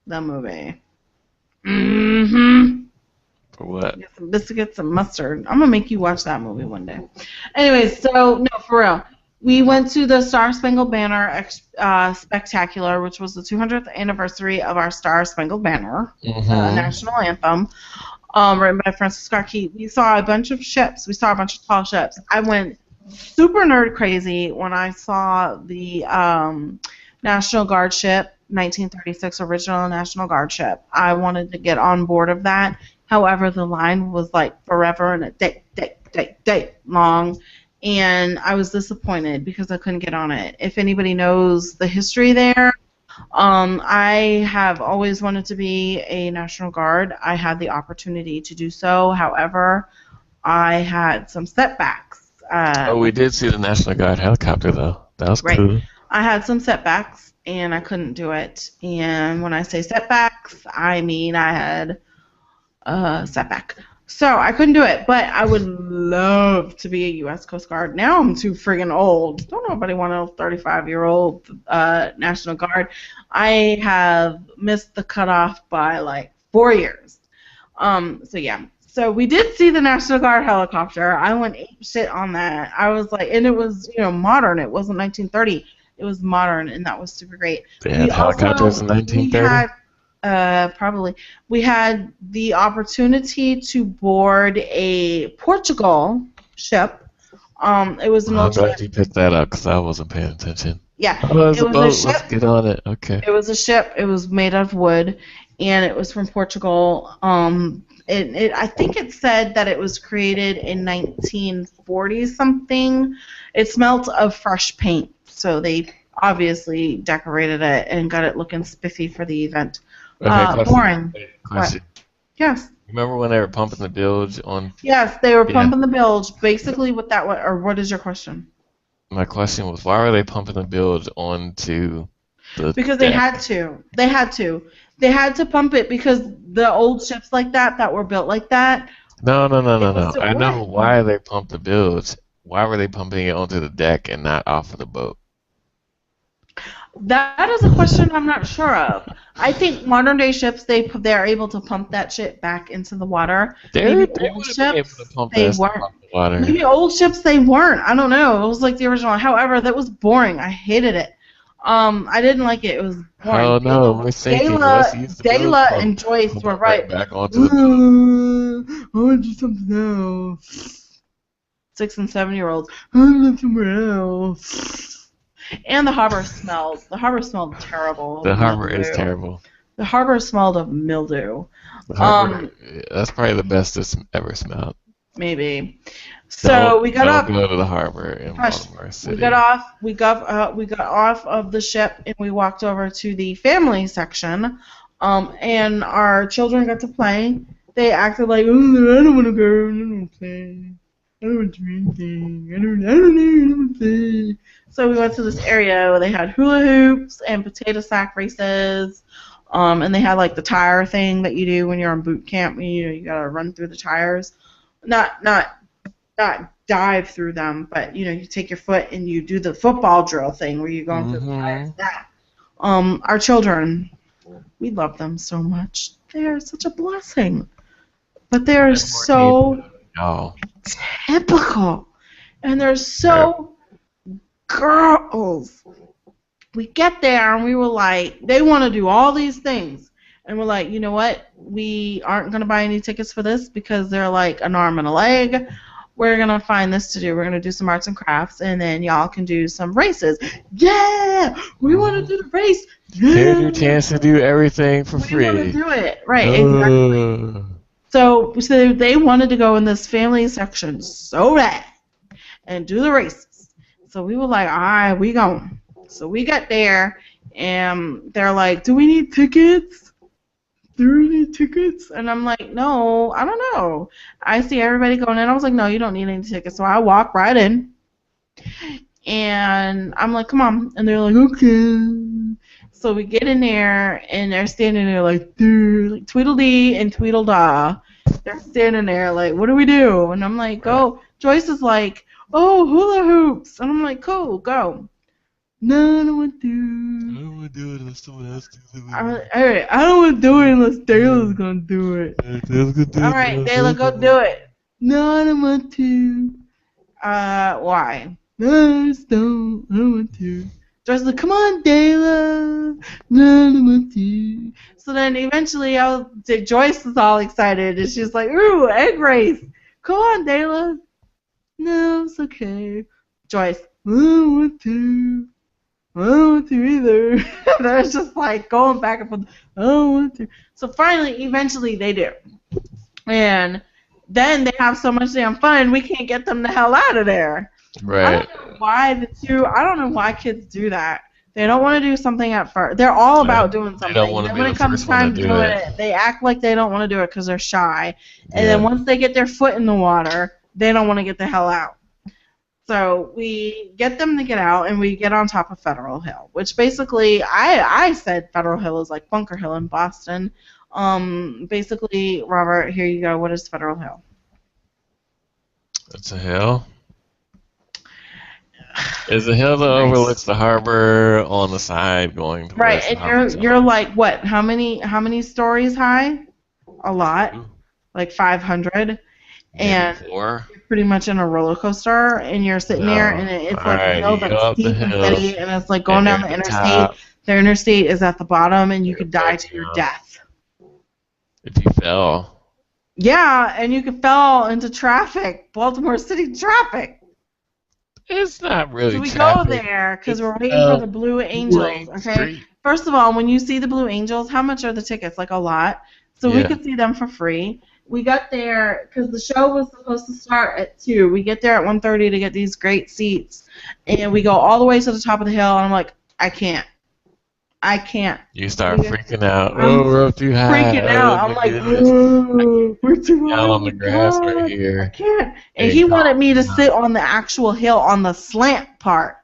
The movie. Mm-hmm. For what? Get some biscuits and mustard. I'm gonna make you watch that movie one day. Anyways, so no, for real. We went to the Star Spangled Banner Spectacular, which was the 200th anniversary of our Star Spangled Banner, Mm-hmm. national anthem. right by Francis Scott Key. We saw a bunch of ships. We saw a bunch of tall ships. I went super nerd crazy when I saw the National Guard ship, 1936 original National Guard ship. I wanted to get on board of that. However, the line was like forever and a day long, and I was disappointed because I couldn't get on it. If anybody knows the history there, I have always wanted to be a National Guard. I had the opportunity to do so. However, I had some setbacks. Oh, we did see the National Guard helicopter though. That was Right. cool. I had some setbacks, and I couldn't do it. And when I say setbacks, I mean I had a setback. So I couldn't do it, but I would love to be a U.S. Coast Guard. Now I'm too friggin' old. Don't nobody want a 35-year-old National Guard. I have missed the cutoff by like 4 years. So yeah. So we did see the National Guard helicopter. I went ape shit on that. I was like, and it was modern. It wasn't 1930. It was modern, and that was super great. They had helicopters in 1930. Probably. We had the opportunity to board a Portugal ship. It was an I'm old glad ship. you picked that up because I wasn't paying attention. Yeah, Oh, there's it a was boat. a Let's ship. get on it. Okay. It was a ship. It was made out of wood, and it was from Portugal. I think it said that it was created in 1940 something. It smelt of fresh paint, so they obviously decorated it and got it looking spiffy for the event. Okay, question. Boring. Question. Yes. Remember when they were pumping the bilge on? Yes, they were Yeah. pumping the bilge. Basically, what that was, or what is your question? My question was, why were they pumping the bilge onto the Because they deck? had to. They had to. They had to pump it because the old ships like that were built like that. No. It was so I know wet. why they pumped the bilge. Why were they pumping it onto the deck and not off of the boat? That is a question I'm not sure of. I think modern day ships they're able to pump that shit back into the water. They Maybe would have old been able ships to pump they that stuff weren't. off the water. Maybe old ships they weren't. I don't know. It was like the original. However, that was boring. I hated it. I didn't like it. It was boring. Oh no, we're thinking. Let's use the bilge Dayla pump. and Joyce Pump were it right right. back onto the boat. I want to do something else. 6 and 7-year-olds. I want to live somewhere else. And the harbor smelled. The harbor smelled terrible. The harbor is Mildew. terrible. The harbor smelled of mildew. The harbor, that's probably the best it's ever smelled. Maybe. So we got up. Don't go to the harbor in Hush. Baltimore City. We got off. We got off of the ship and we walked over to the family section. And our children got to play. They acted like, oh, I don't want to go. I don't want to play. I don't want to do anything. I don't know. I don't want to play. So we went to this area where they had hula hoops and potato sack races. And they had like the tire thing that you do when you're on boot camp. You gotta run through the tires. Not dive through them, but you take your foot and you do the football drill thing where you're going through the tires. That. Our children, we love them so much. They are such a blessing, but they are so typical, and they're so girls. We get there and we were like, they want to do all these things. And we're like, you know what? We aren't going to buy any tickets for this because they're like an arm and a leg. We're going to find this to do. We're going to do some arts and crafts, and then y'all can do some races. Yeah! We want to do the race. Yeah! Here's your chance to do everything for free. We want to do it. Right, exactly. So they wanted to go in this family section so bad and do the races. So we were like, all right, we going. So we got there, and they're like, do we need tickets? Do we need tickets? And I'm like, no, I don't know. I see everybody going in. I was like, no, you don't need any tickets. So I walk right in, and I'm like, come on. And they're like, okay. So we get in there, and they're standing there like Tweedledee and Tweedledah. They're standing there like, what do we do? And I'm like, go. Joyce is like, oh, hula hoops. And I'm like, cool, go. No, I don't want to. I don't want to do it unless someone else does it. Alright, I don't want to do it unless Dayla's going to do it. Alright, Dayla, go do it. No, I don't want to. Why? No, I just don't. I don't want to. Joyce was like, come on, Dayla. No, I don't want to. So then eventually Joyce was all excited, and she's like, ooh, egg race. Come on, Dayla. No, it's okay. Joyce, I don't want to. I don't want to either. And I was just like going back and forth. I don't want to. So finally, eventually they do. And then they have so much damn fun, we can't get them the hell out of there. Right. I don't know why kids do that. They don't want to do something at first. They're all about doing something. They don't want to Then be when the it comes first one time to to do doing it. it, they act like they don't want to do it because they're shy. And Yeah. then once they get their foot in the water, they don't want to get the hell out. So we get them to get out, and we get on top of Federal Hill, which basically I said Federal Hill is like Bunker Hill in Boston. Basically, Robert, here you go. What is Federal Hill? It's a hill. Is the hill that Nice. overlooks the harbor on the side going towards Right, the and you're like what? How many stories high? A lot, like 500, and four. you're pretty much in a roller coaster, and you're sitting there, and it's like Alright, a hill you go that's up the steep and hill, steady, and it's like going down and the you're at the interstate. top. The interstate is at the bottom, and you could die to your down. death. If you fell. Yeah, and you could fall into traffic, Baltimore City traffic. It's not really So we traffic. go there because we're waiting It's, for the Blue Angels. Main Okay. Street. First of all, when you see the Blue Angels, how much are the tickets? Like a lot. So we Yeah. could see them for free. We got there because the show was supposed to start at 2. We get there at 1:30 to get these great seats, and we go all the way to the top of the hill. And I'm like, I can't. You start freaking out. I'm We're up too high. Freaking out. I'm like, oh, we're too high. Down on the grass right I here. can't. And he wanted me to sit on the actual hill on the slant part.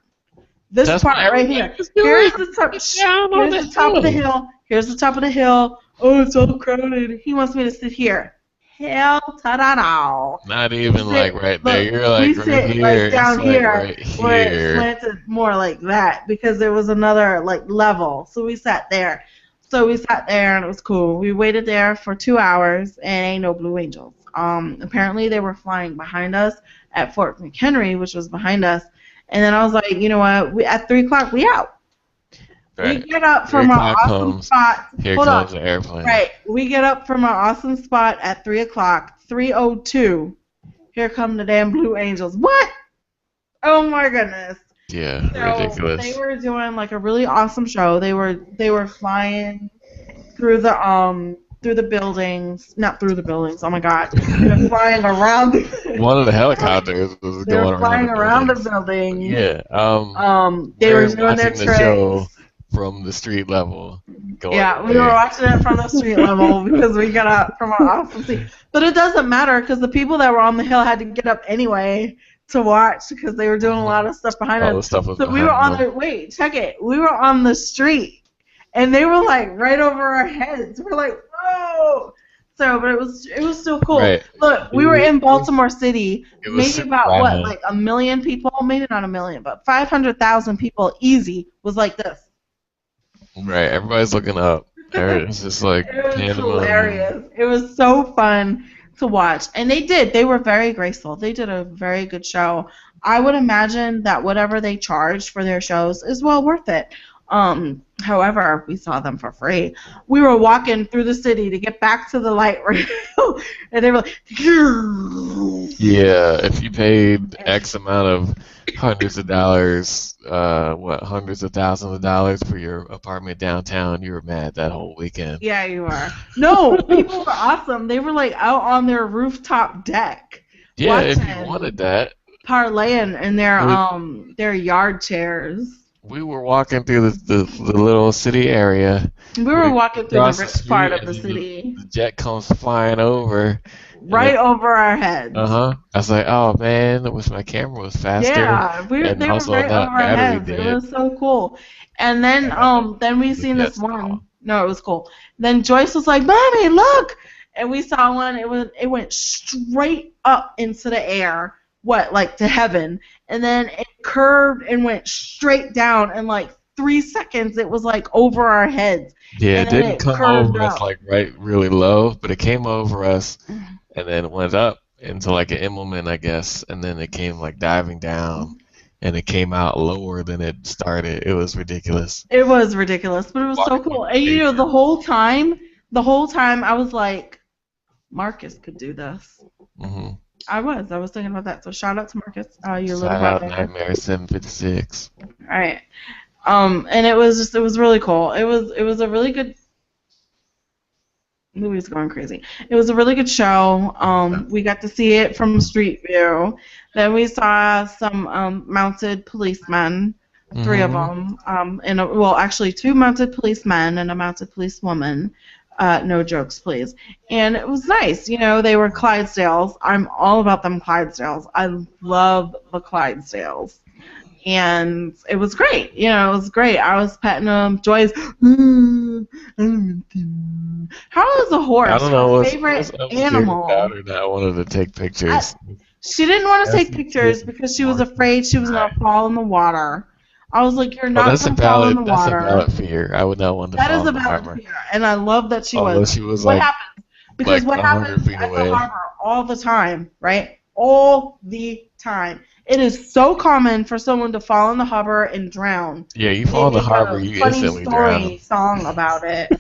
This part right here. Here's the top. Here's the top of the hill. Here's the top of the hill. Oh, it's all crowded. He wants me to sit here. Hell, ta-da-da. Not even like right there. Look, You're like we right sit here. like down It's like here, right where it here. slanted more like that because there was another like level. So we sat there. And it was cool. We waited there for 2 hours and ain't no Blue Angels. Apparently they were flying behind us at Fort McHenry, which was behind us. And then I was like, you know what? At 3 o'clock, we out. Right. We get up from our awesome spot. Here Hold comes on. the airplane. Right. We get up from our awesome spot at 3 o'clock. 3:02. Here come the damn Blue Angels. What? Oh my goodness. Yeah, So ridiculous. they were doing like a really awesome show. They were flying through the buildings, not through the buildings. Oh my God, they were flying around. One of the helicopters was They were going flying around the building. building. Yeah. They were we're doing their watching the show tricks. from the street level. Yeah, we were watching it from the street level because we got up from our awesome seat. But it doesn't matter because the people that were on the hill had to get up anyway to watch because they were doing a lot of stuff behind All the us. stuff was So we were behind on them. the wait, check it. We were on the street, and they were like right over our heads. We're like, whoa! So, but it was still cool. Right. Look, we were in Baltimore City. It was Maybe super about rad. what, like 1 million people? Maybe not 1 million, but 500,000 people. Easy was like this. Right. Everybody's looking up. It's just like It was pandemonium. hilarious. It was so fun to watch. And they were very graceful. They did a very good show. I would imagine that whatever they charged for their shows is well worth it. However, we saw them for free. We were walking through the city to get back to the light rail, and they were like, Yeah, if you paid X amount of hundreds of dollars, hundreds of thousands of dollars for your apartment downtown, you were mad that whole weekend. yeah, you are. No, people were awesome. They were like out on their rooftop deck. Yeah, if you watching. wanted that. Parlaying in their yard chairs. We were walking through the little city area. We were walking through Across the the rich part street, of the and city. The jet comes flying over. Right over our heads. I was like, oh man, I wish my camera was faster. Yeah, they were also right over not our battery heads. dead. It was so cool. And then we seen this jet's one. gone. No, it was cool. Then Joyce was like, "Mommy, look!" And we saw one. It went straight up into the air. What, like to heaven? And then it curved and went straight down. And like 3 seconds, it was like over our heads. Yeah, And it then didn't it come curved over us up. like right really low, but it came over us and then went up into like an implement, I guess, and then it came like diving down and it came out lower than it started. It was ridiculous. It was ridiculous, but it was so Walking on cool. And the the whole time I was like, Marcus could do this. pavement. I was thinking about that. So shout out to Marcus, your little Shout out brother. Nightmare 756. All right. And it was really cool. It was a really good movie's going crazy. It was a really good show. We got to see it from Street View. Then we saw some mounted policemen, three of them, well, actually two mounted policemen and a mounted policewoman. No jokes, please. And it was nice. You know, they were Clydesdales. I'm all about them Clydesdales. I love the Clydesdales. And it was great. You know, it was great. I was petting them. Joy's, how is a horse I don't know her what's favorite up with animal? your daughter not wanted to take pictures. She didn't want to That's take pictures because she was afraid she was going to fall in the water. I was like, you're Oh, not going to fall in the that's a water. valid fear. I would not want to That fall is a in the valid harbor. fear, and I love that she Although was. she was What like, happens? Because what 100 happens feet at away. the harbor all the time, right? All the time. It is so common for someone to fall in the harbor and drown. Yeah, you fall in the harbor, you funny instantly story drown. song about it.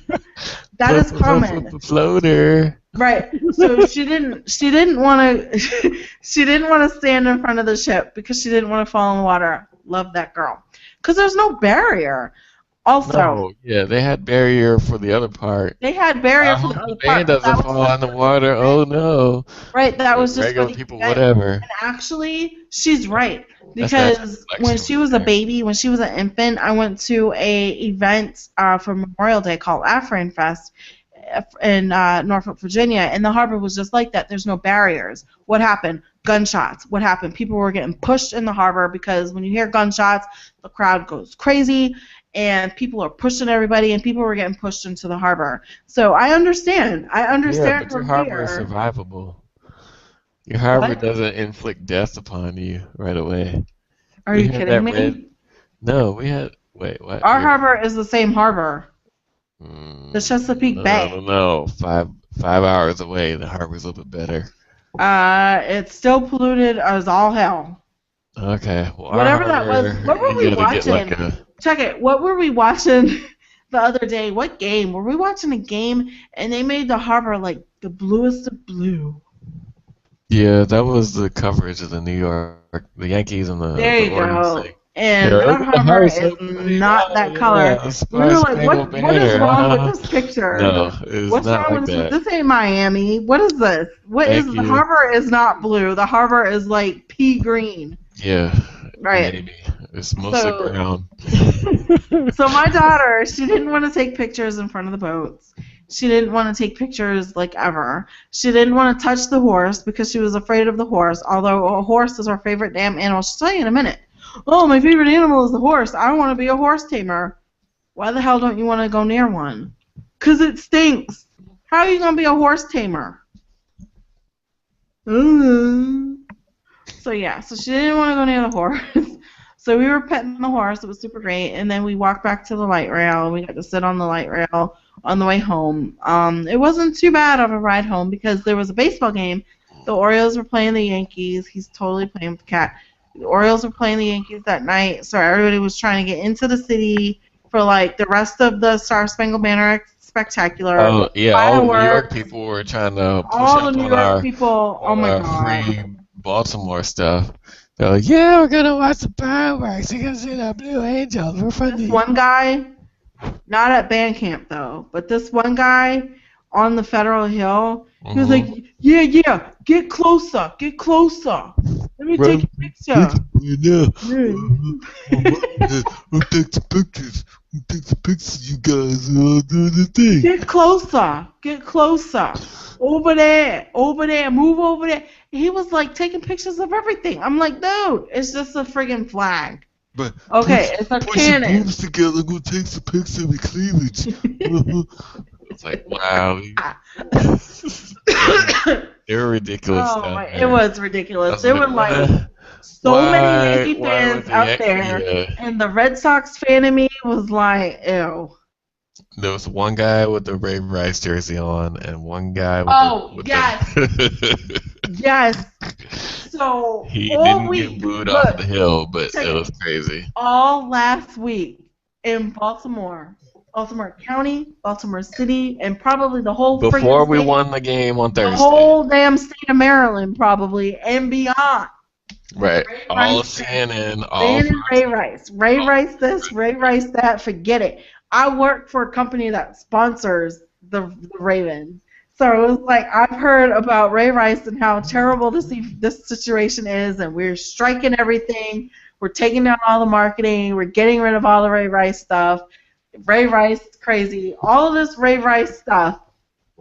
That is common. Floater. Right. So she didn't want to she didn't want to stand in front of the ship because she didn't want to fall in the water. Love that girl. Because there's no barrier. Also, No, yeah, they had barrier for the other part. they had barrier I for the hope other the band part. doesn't fall in the water. Oh no. Right, that was just for Regular the people, event. whatever. And actually, she's right That's not because when she was a baby, when she was an infant, I went to a event for Memorial Day called Afrin Fest in Norfolk, Virginia, and the harbor was just like that. There's no barriers. What happened? Gunshots. What happened? People were getting pushed in the harbor because when you hear gunshots, the crowd goes crazy. And people are pushing everybody, and people were getting pushed into the harbor. So I understand. I understand. Yeah, but your harbor is survivable. Your harbor doesn't inflict death upon you right away. Are you kidding me? No, we had. Wait, what? Our harbor is the same harbor. The Chesapeake Bay. No. 5 hours away, the harbor's a little bit better. It's still polluted as all hell. Okay. Well, whatever that was. What were we watching? Check it. What were we watching the other day? What game? Were we watching a game and they made the harbor like the bluest of blue? Yeah, that was the coverage of the New York, the Yankees and the. There you go. Thing. And our harbor is not that color. We were like, what is wrong with this picture? No, it's What's not wrong like with that. this? This ain't Miami. What is this? The harbor is not blue. The harbor is like pea green. Yeah. Right. Maybe. It's mostly brown. So my daughter, she didn't want to take pictures in front of the boats. She didn't want to take pictures like ever. She didn't want to touch the horse because she was afraid of the horse, although a horse is her favorite damn animal. She'll tell you in a minute. Oh, my favorite animal is the horse. I want to be a horse tamer. Why the hell don't you want to go near one? 'Cause it stinks. How are you going to be a horse tamer? So yeah, so she didn't want to go near the horse. So we were petting the horse. It was super great. And then we walked back to the light rail. We got to sit on the light rail on the way home. It wasn't too bad of a ride home because there was a baseball game. The Orioles were playing the Yankees. He's totally playing with the cat. The Orioles were playing the Yankees that night. So everybody was trying to get into the city for like the rest of the Star Spangled Banner Spectacular. Oh yeah, all the New York people were trying to push all up the New on York our, people. Oh my god. free Baltimore stuff. They're like, yeah, we're gonna watch the fireworks. We're gonna see the Blue Angels. We're funny. This one guy, not at band camp though, but this one guy on the Federal Hill, he was like, yeah, get closer. Let me take a picture. We'll take the pictures. We'll take the pictures, you guys. We'll do the thing. Get closer. Over there, move over there. He was like taking pictures of everything. I'm like, dude, it's just a friggin' flag. But okay, it's a cannon. Put your boobs together, go take some pictures of cleavage. It's like, wow. They were ridiculous. It was ridiculous. There were like so many Yankee fans out there, and the Red Sox fan in me was like, ew. There was one guy with the Ray Rice jersey on, and one guy with yes. Yes. So He all didn't get week, booed off look, the hill, but check it it. was crazy. All last week in Baltimore, Baltimore County, Baltimore City, and probably the whole Before friggin' we state, won the game on the Thursday. whole damn state of Maryland, probably, and beyond, was Right. Ray All of Rice Day. CNN, all Banning Fox Ray News. Rice. Ray All, Rice this, Ray Rice that, forget it. I work for a company that sponsors the Ravens. So it was like I've heard about Ray Rice and how terrible this situation is, and we're striking everything. We're taking down all the marketing. We're getting rid of all the Ray Rice stuff. Ray Rice is crazy. All of this Ray Rice stuff.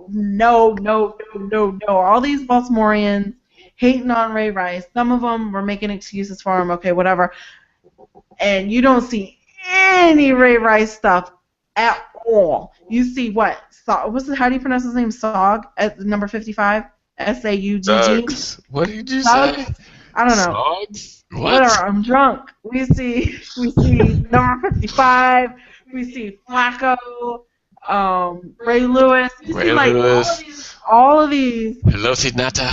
No, no, no, no, no. All these Baltimoreans hating on Ray Rice. Some of them were making excuses for him. Okay, whatever. And you don't see any Ray Rice stuff at all. You see what? What's how do you pronounce his name? Sog at number 55. Saugg. Dogs. What did you say? Suggs. I don't know. Sogs? Whatever. What? I'm drunk. We see number 55. We see Flacco. Ray Lewis. You see Ray like Lewis. all of these. Hello, Sinata.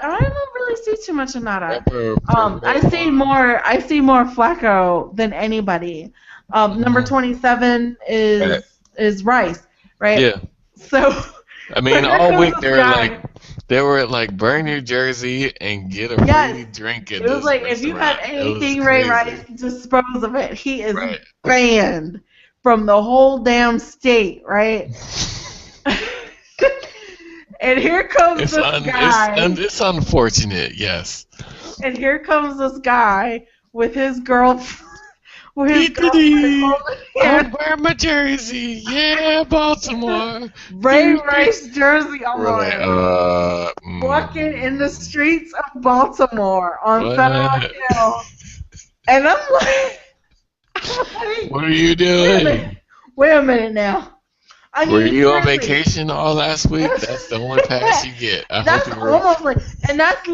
I don't really see too much of Nada. Rapper. I see more Flacco than anybody. Number 27 Right. is Rice, right? Yeah. So, I mean, here all comes week this they were guy. like, burn your jersey and get a free Yes, drink at it was this like if you had restaurant. It was anything Ray crazy. Rice, dispose of it. He is Right. banned from the whole damn state, right? And here comes this guy. It's unfortunate, yes. And here comes this guy with his girlfriend. With his Dee-dee-dee. girlfriend. I'm wearing my jersey. Yeah, Baltimore. Ray Rice jersey on. We're like, Walking in the streets of Baltimore on What? Federal Hill. And I'm like, What are you wait a doing? minute, wait a minute now. I Were mean, you on seriously, vacation all last week? That's the only pass you get. I That's hope you were. almost like, and that's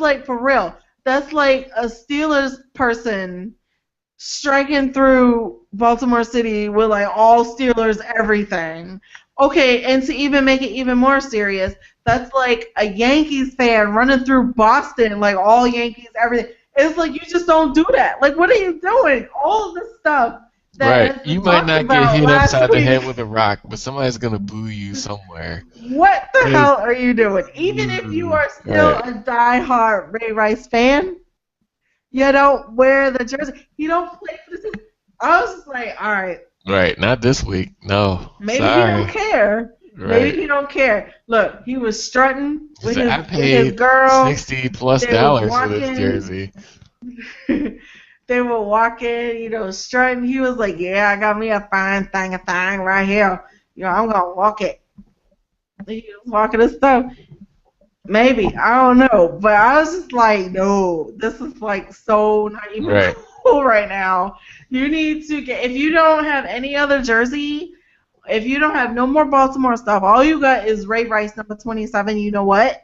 like for real. That's like a Steelers person striking through Baltimore City with like all Steelers everything. Okay, and to even make it even more serious, that's like a Yankees fan running through Boston, like all Yankees, everything. It's like you just don't do that. Like, what are you doing? All of this stuff that has Right. been You might talked not get about hit last upside the week. head with a rock, but somebody's gonna boo you somewhere. What the Yes. hell are you doing? Even if you are still Right. a diehard Ray Rice fan, you don't wear the jersey. You don't play for the team. I was just like, all right, Right. Not this week. No. maybe he Sorry. don't care. Right. Maybe he don't care. Look, he was strutting with I his paid girl. $60+ They was for this walking. jersey. They were walking, strutting. He was like, yeah, I got me a fine thing right here. I'm going to walk it. He was walking his stuff. Maybe. I don't know. But I was just like, no, this is like so not even Right. cool right now. You need to get, if you don't have any other jersey, if you don't have no more Baltimore stuff, all you got is Ray Rice number 27, you know what?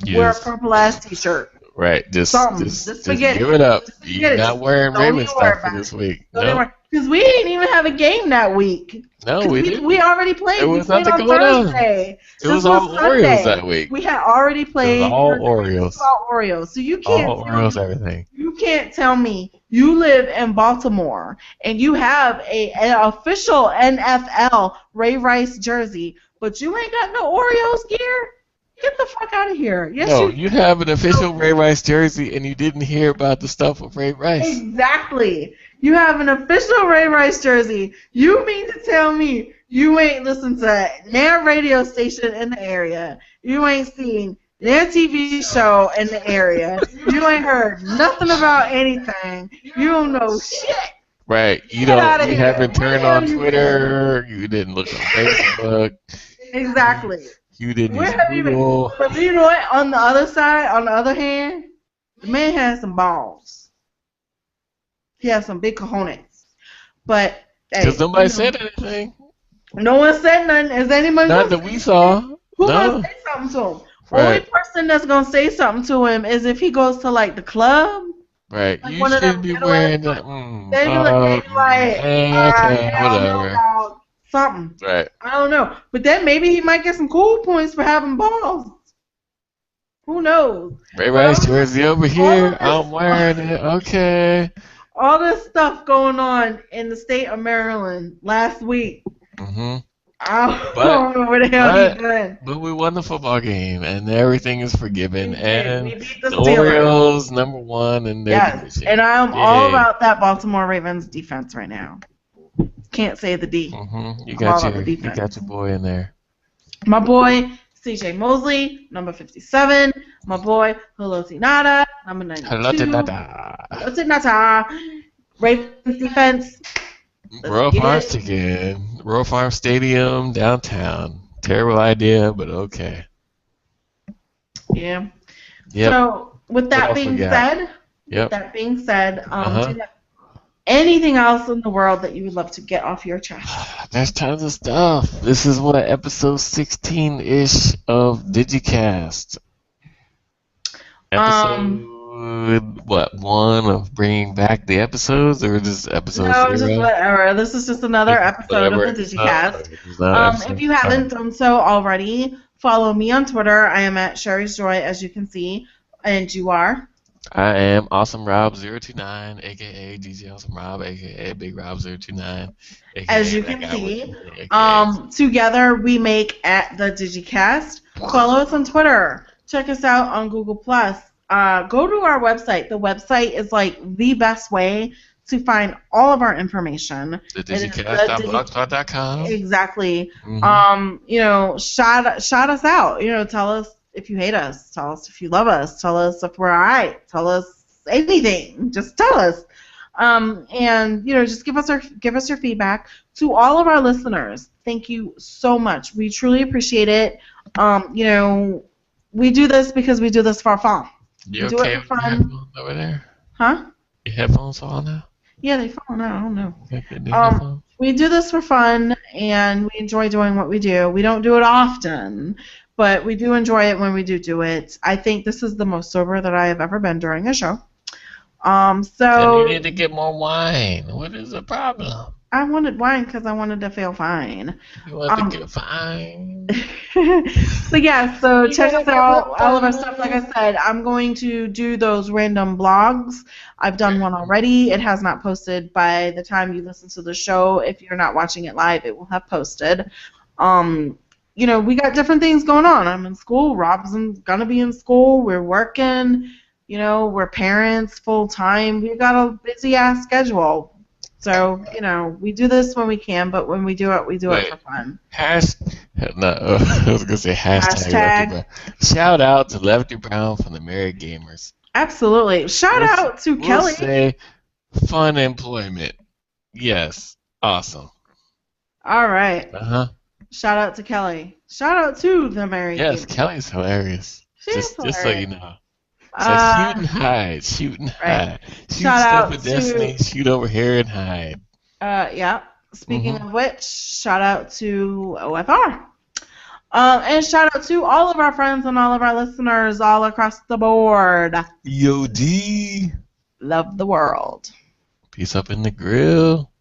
Wear a Yes. purple ass t-shirt. Right. Just forget give it up. Just You're forget not wearing Don't Raymond even worry stuff for about this it. week. Don't No. even worry. Because we didn't even have a game that week. No, 'Cause we didn't. we already played. There We was played nothing on going on. Thursday. It was all Orioles that week. We had already played. It was all Thursday. Orioles. It was all Orioles. So you can't All tell Orioles, me, everything. you can't tell me you live in Baltimore and you have an official NFL Ray Rice jersey, but you ain't got no Orioles gear. Get the fuck out of here. Yes, No, you have an official Ray Rice jersey, and you didn't hear about the stuff with Ray Rice. Exactly. You have an official Ray Rice jersey. You mean to tell me you ain't listened to their radio station in the area? You ain't seen their TV show in the area? You ain't heard nothing about anything. You don't know shit. Right. You Get outta You here. haven't turned Where on have you Twitter. You didn't look on Facebook. Exactly. You didn't Where use have you been? Google. But you know what? On the other side, on the other hand, the man has some balls. He has some big cojones. But hey, Because nobody said anything. no one said nothing. Is anyone Not gonna that we saw. Who No. gonna say something to him? Right. Only person that's gonna say something to him is if he goes to like the club. Right. Like You one of them should be ghetto wearing ass- that. They be like, Okay, I don't know, whatever. dog. Something. Right. I don't know. But then maybe he might get some cool points for having balls. Who knows? Ray But Rice jersey over all here. of I'm this, wearing it. Okay. all this stuff going on in the state of Maryland last week. Mhm. I But don't know where the hell he but been. but we won the football game, and everything is forgiven. We did. We And beat the the Steelers. Orioles #1 in their Yes, and division. I'm all Yay. about that Baltimore Ravens defense right now. Can't say the D. Mhm. You I'm all got about the your defense. boy in there. My boy CJ Mosley, number 57. My boy Haloti Nada, number Hello, 92. Nada. Haloti Nada. Ravens defense. Let's Royal get Farm it. Chicken, Royal Farm Stadium downtown. Terrible idea, but okay. Yeah. Yep. So with What that else we being got? said, Yep. do you have anything else in the world that you would love to get off your chest? There's tons of stuff. This is what episode 16-ish of DigiKast. Um, Episode what, one of bringing back the episodes, or is this episode no, just 0? whatever. This is just another episode of Whatever the episode. DigiKast. It's not If episode. you haven't done so already, follow me on Twitter. I am at Sherry's Joy, as you can see, and you are. I am Awesome Rob 029, aka DJ Awesome Rob, aka Big Rob 029, aka As you that can guy see, with me, aka together we make at the DigiKast. Follow us on Twitter. Check us out on Google Plus. Go to our website. The website is like the best way to find all of our information. the It is the digicast.blogspot.com. Exactly. Mhm. Shout us out. Tell us if you hate us. Tell us if you love us. Tell us if we're alright. Tell us anything. Just tell us. And just give us your feedback. To all of our listeners, thank you so much. We truly appreciate it. We do this because we do this for fun. You We do okay it with for your fun. headphones over there? Huh? Your headphones on now? Yeah, they fall out. I don't know. You got the headphones? We do this for fun, and we enjoy doing what we do. We don't do it often, but we do enjoy it when we do it. I think this is the most sober that I have ever been during a show. Then you So need to get more wine. What is the problem? I wanted wine because I wanted to feel fine. You want to get fine? So check us out, all of our stuff. Like I said, I'm going to do those random blogs. I've done one already. It has not posted by the time you listen to the show. If you're not watching it live, it will have posted. We got different things going on. I'm in school. Rob's gonna be in school. We're working. We're parents full time. We've got a busy ass schedule. So, we do this when we can, but when we do it, we do it for fun. I was gonna say hashtag. Lefty Brown. Shout out to Lefty Brown from the Married Gamers. Absolutely. Shout out to Kelly. Say fun employment. Yes. Awesome. All right. Shout out to Kelly. Shout out to the Married Yes, Gamers. Kelly's hilarious. She's hilarious. Just so you know. It's like shoot and hide. Shoot Shout stuff out with Destiny, shoot over here and hide. Yeah. Speaking of which, shout out to OFR. And shout out to all of our friends and all of our listeners all across the board. Yo, D. Love the world. Peace up in the grill.